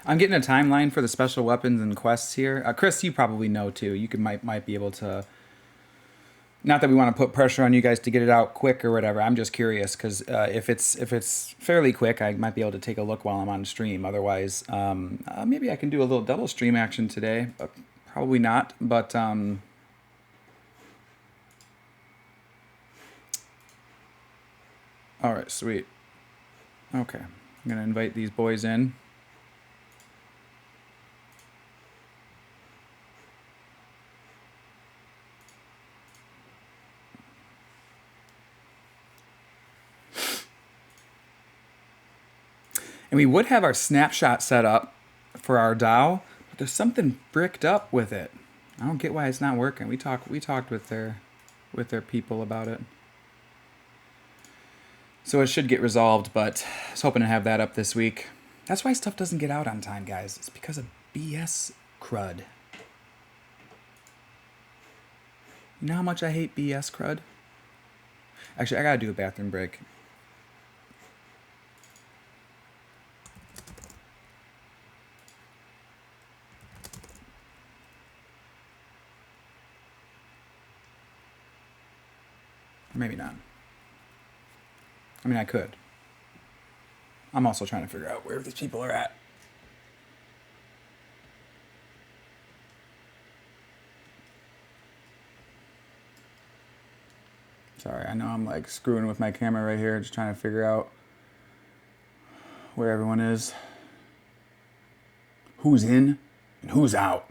I'm getting a timeline for the special weapons and quests here. Chris, you probably know too. You might be able to. Not that we want to put pressure on you guys to get it out quick or whatever. I'm just curious because if it's fairly quick, I might be able to take a look while I'm on stream. Otherwise, maybe I can do a little double stream action today. Probably not, but all right, sweet. Okay, I'm gonna invite these boys in. And we would have our snapshot set up for our DAO, but there's something bricked up with it. I don't get why it's not working. We talked with their people about it. So it should get resolved, but I was hoping to have that up this week. That's why stuff doesn't get out on time, guys. It's because of BS crud. You know how much I hate BS crud? Actually, I gotta do a bathroom break. Maybe not. I mean, I could. I'm also trying to figure out where these people are at. Sorry, I know I'm like screwing with my camera right here, just trying to figure out where everyone is. Who's in and who's out.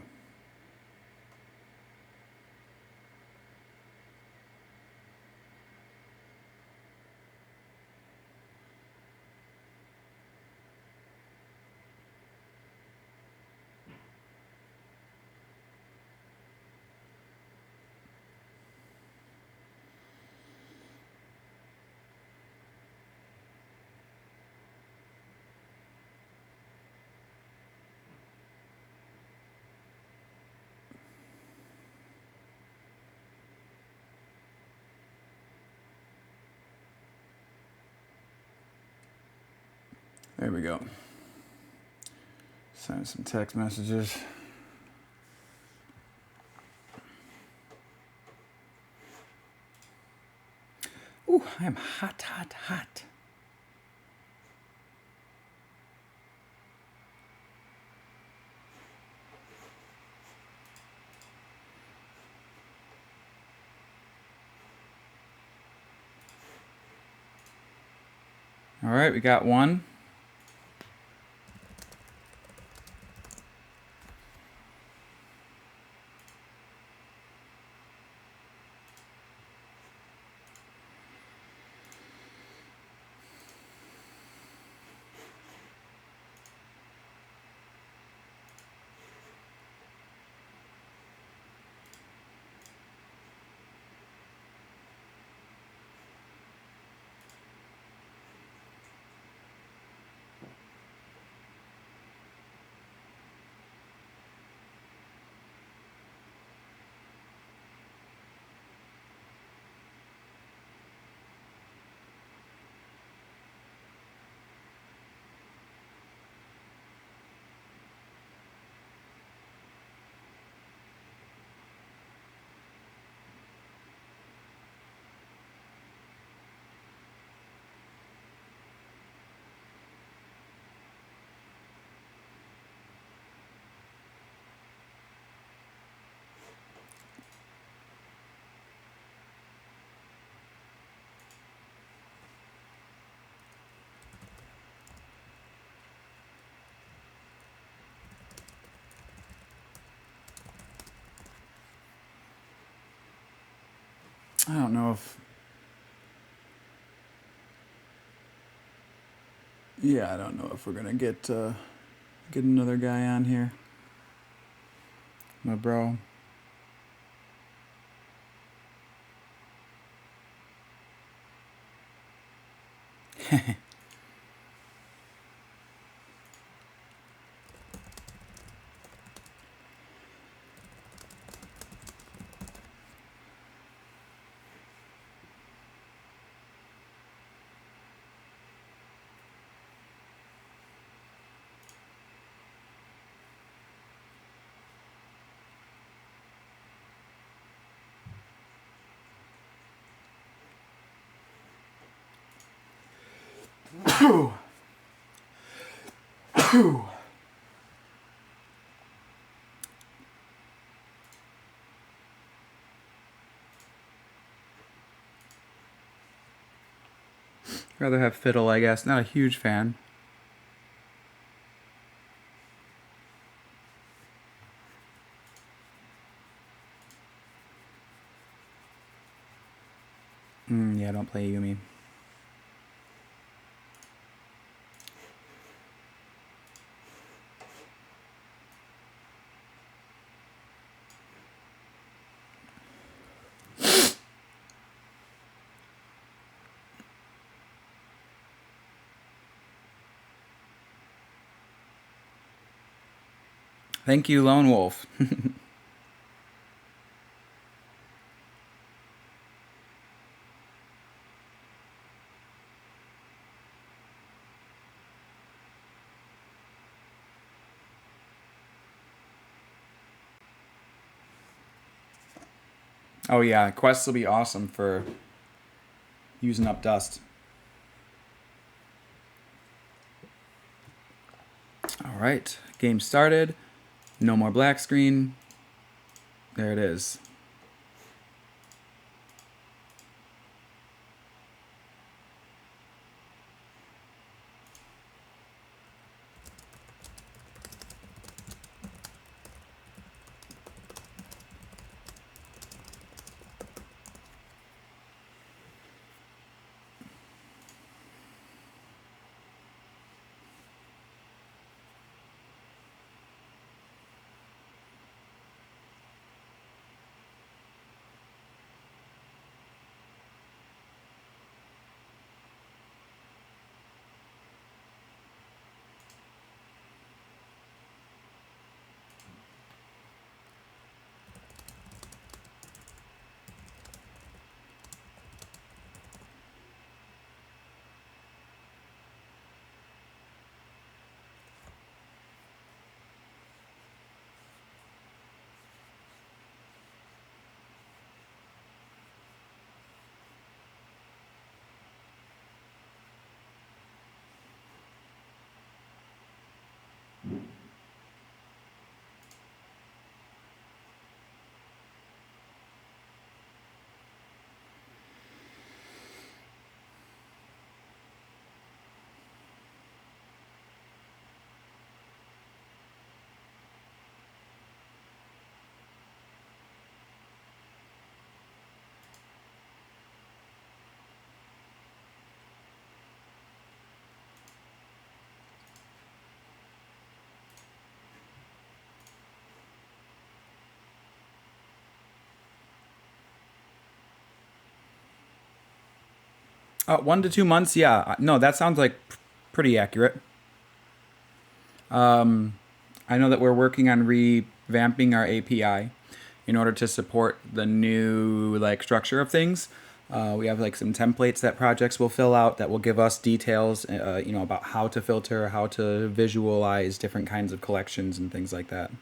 There we go. Send some text messages. Ooh, I am hot, hot, hot. All right, we got one. I don't know if... Yeah, I don't know if we're gonna get another guy on here. My bro. Rather have fiddle, I guess. Not a huge fan. Yeah, don't play Yumi. Thank you, Lone Wolf. Oh yeah, quests will be awesome for using up dust. All right, game started. No more black screen. There it is. One to 2 months, yeah. No, that sounds like pretty accurate. I know that we're working on revamping our API in order to support the new structure of things. We have some templates that projects will fill out that will give us details, about how to filter, how to visualize different kinds of collections and things like that.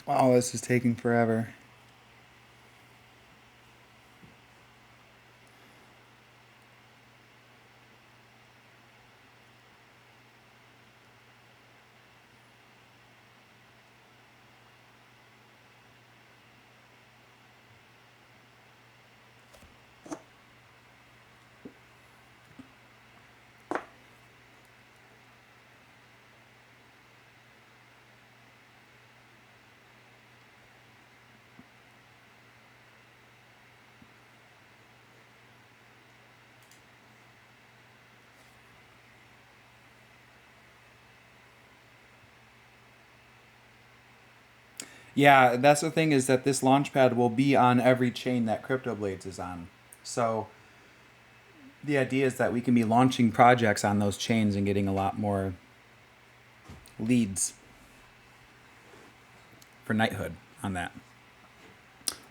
Oh, this is taking forever. Yeah, that's the thing, is that this launchpad will be on every chain that CryptoBlades is on. So the idea is that we can be launching projects on those chains and getting a lot more leads for knighthood on that,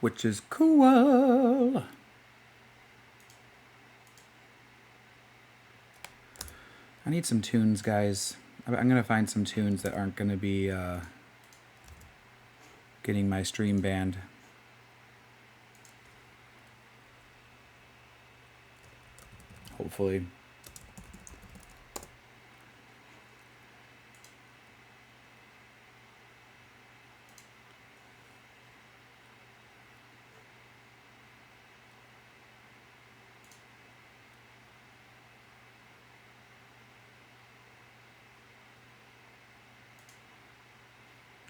which is cool. I need some tunes, guys. I'm going to find some tunes that aren't going to be getting my stream banned. Hopefully.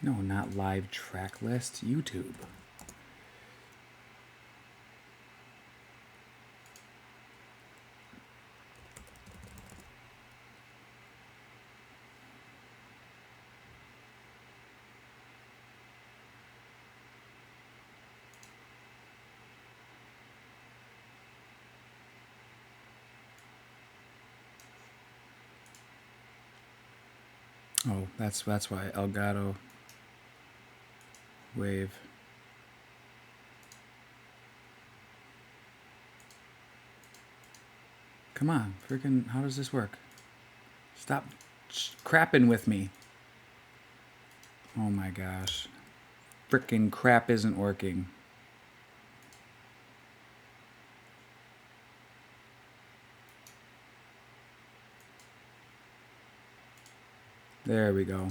No, not live track list. YouTube. Oh, that's why Elgato Wave. Come on, freaking! How does this work? Stop crapping with me. Oh my gosh, freaking crap isn't working. There we go.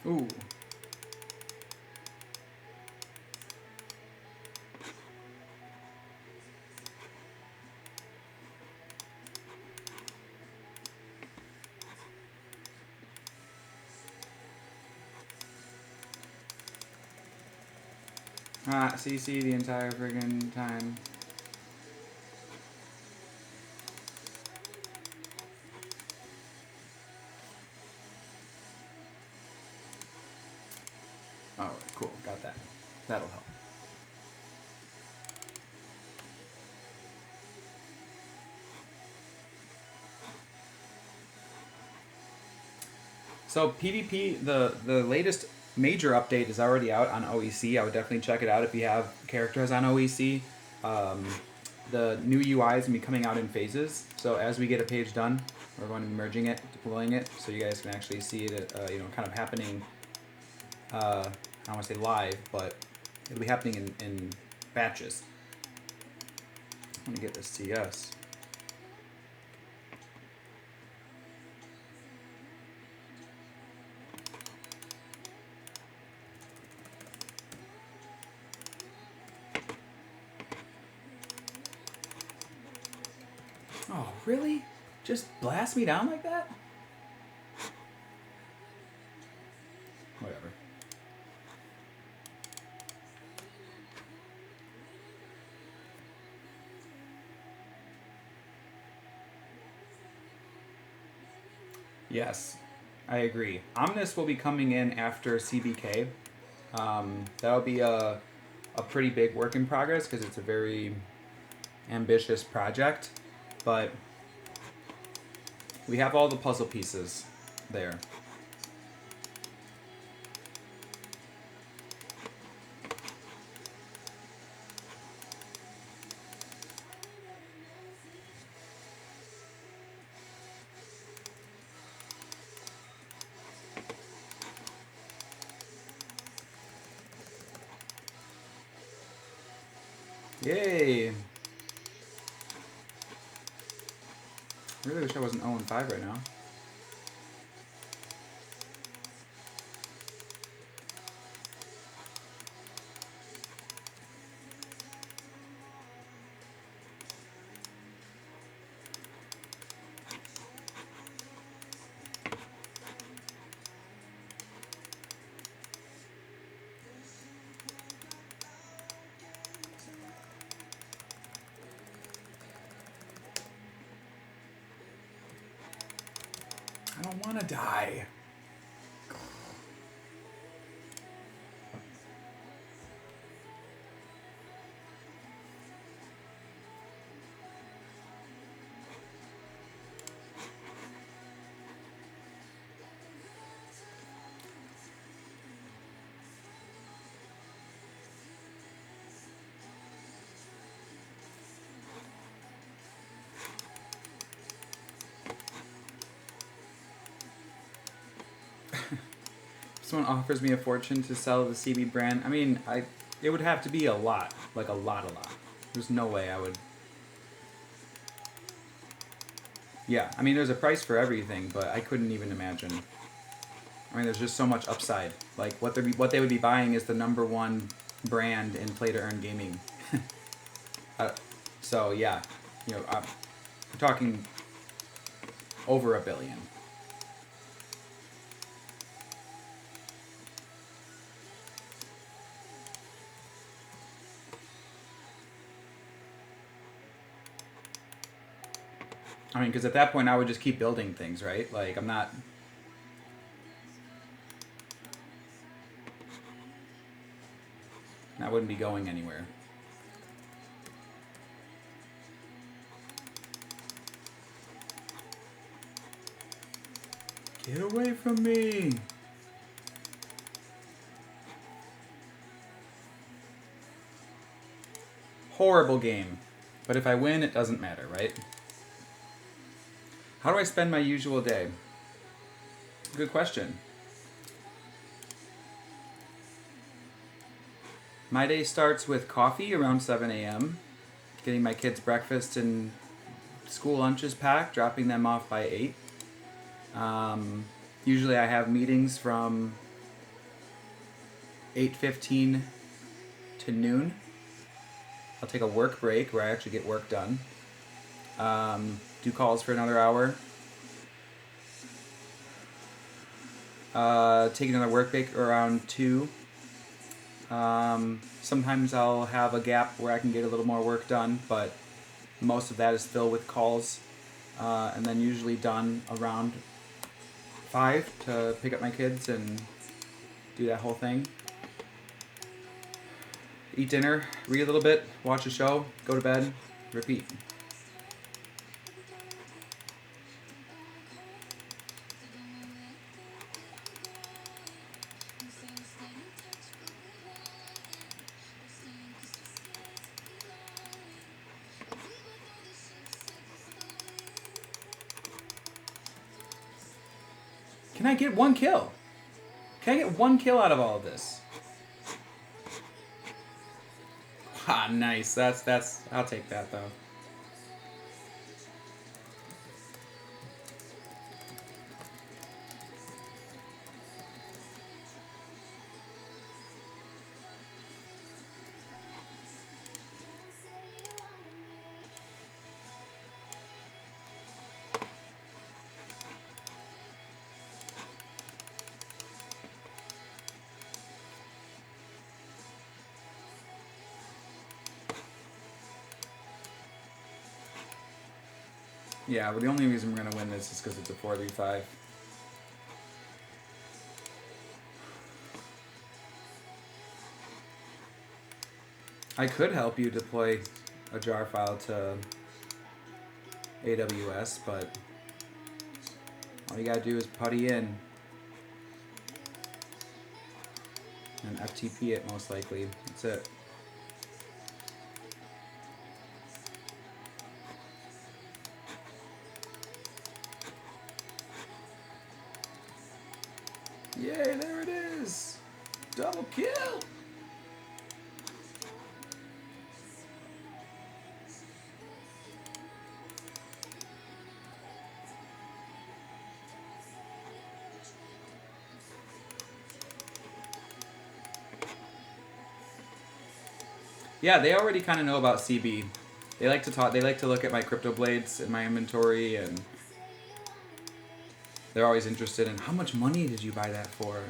Ooh. CC the entire friggin' time. Alright, cool, got that. That'll help. So PvP, the latest major update is already out on OEC. I would definitely check it out if you have characters on OEC. The new UI is going to be coming out in phases. So as we get a page done, we're going to be merging it, deploying it, so you guys can actually see it, kind of happening. I don't want to say live, but it'll be happening in batches. I'm going to get this CS. Oh, really? Just blast me down like that? Yes, I agree. Omnis will be coming in after CBK. That'll be a pretty big work in progress because it's a very ambitious project, but we have all the puzzle pieces there. Yay! I really wish I wasn't 0-5 right now. I don't want to die. Someone offers me a fortune to sell the CB brand. I mean, it would have to be a lot, like a lot. There's no way I would. Yeah, I mean, there's a price for everything, but I couldn't even imagine. I mean, there's just so much upside. Like what they would be buying is the #1 brand in play to earn gaming. So yeah, we're talking over $1 billion. I mean, because at that point I would just keep building things, right? Like I wouldn't be going anywhere. Get away from me! Horrible game. But if I win, it doesn't matter, right? How do I spend my usual day? Good question. My day starts with coffee around 7 a.m., getting my kids breakfast and school lunches packed, dropping them off by 8. Usually I have meetings from 8:15 to noon. I'll take a work break where I actually get work done. Do calls for another hour. Take another work break around 2. Sometimes I'll have a gap where I can get a little more work done, but most of that is filled with calls. And then usually done around 5 to pick up my kids and do that whole thing. Eat dinner, read a little bit, watch a show, go to bed, repeat. Can I get 1 kill? Can I get 1 kill out of all of this? Ah, nice. That's. I'll take that though. Yeah, but the only reason we're gonna win this is because it's a 4v5. I could help you deploy a jar file to AWS, but all you gotta do is putty in and FTP it most likely. That's it. Yay, there it is! Double kill! Yeah, they already kind of know about CB. They like to talk. They like to look at my CryptoBlades in my inventory, and they're always interested in how much money did you buy that for?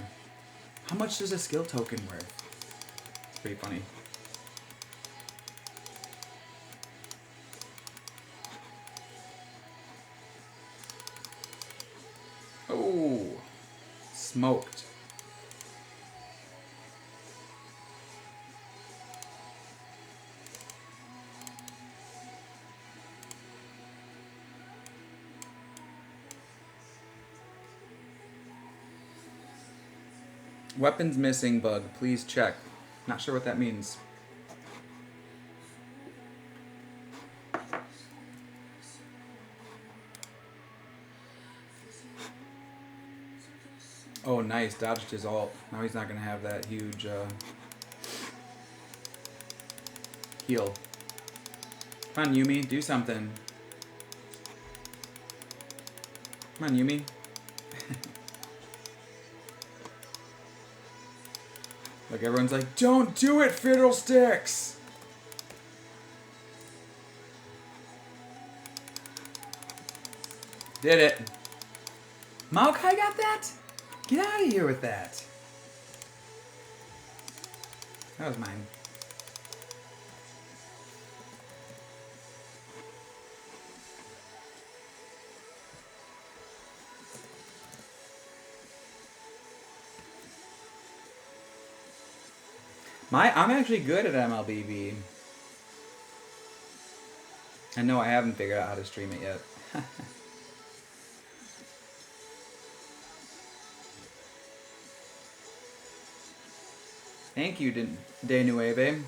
How much is a skill token worth? It's pretty funny. Oh, smoked. Weapons missing bug. Please check. Not sure what that means. Oh, nice. Dodged his ult. Now he's not going to have that huge heal. Come on, Yumi. Do something. Come on, Yumi. Like, everyone's like, don't do it, Fiddlesticks! Did it. Maokai got that? Get out of here with that. That was mine. I'm actually good at MLBB. I know I haven't figured out how to stream it yet. Thank you, De Nueve.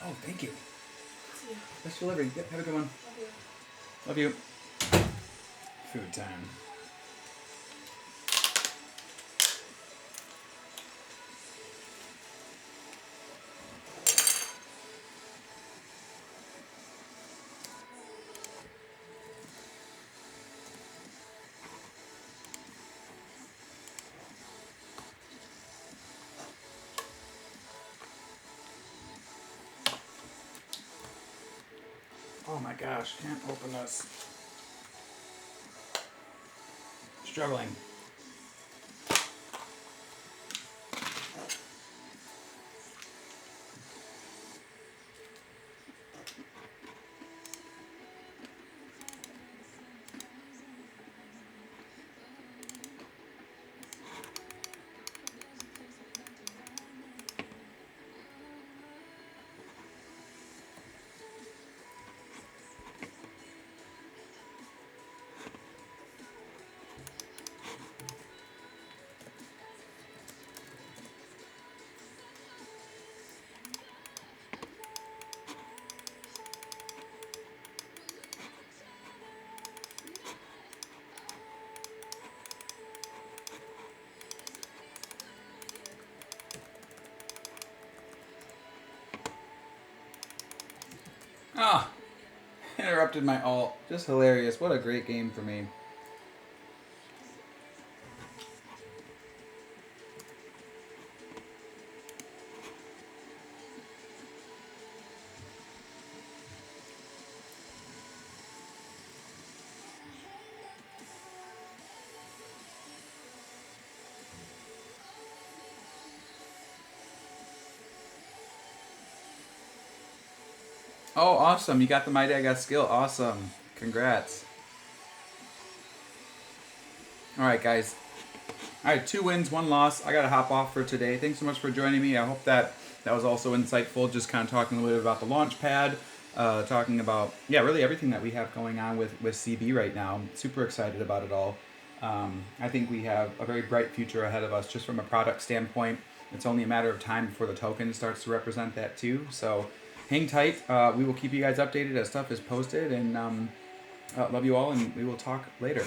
Oh, thank you. Yeah. Best delivery. Yep, have a good one. Love you. Food time. Oh my gosh, can't open this. Struggling. Interrupted my alt. Just hilarious. What a great game for me. Oh, awesome. You got the My Dad Got Skill. Awesome. Congrats. All right, guys. All right, 2 wins, 1 loss. I got to hop off for today. Thanks so much for joining me. I hope that was also insightful, just kind of talking a little bit about the launch pad, talking about, yeah, really everything that we have going on with CB right now. I'm super excited about it all. I think we have a very bright future ahead of us just from a product standpoint. It's only a matter of time before the token starts to represent that too. So hang tight. We will keep you guys updated as stuff is posted, and love you all, and we will talk later.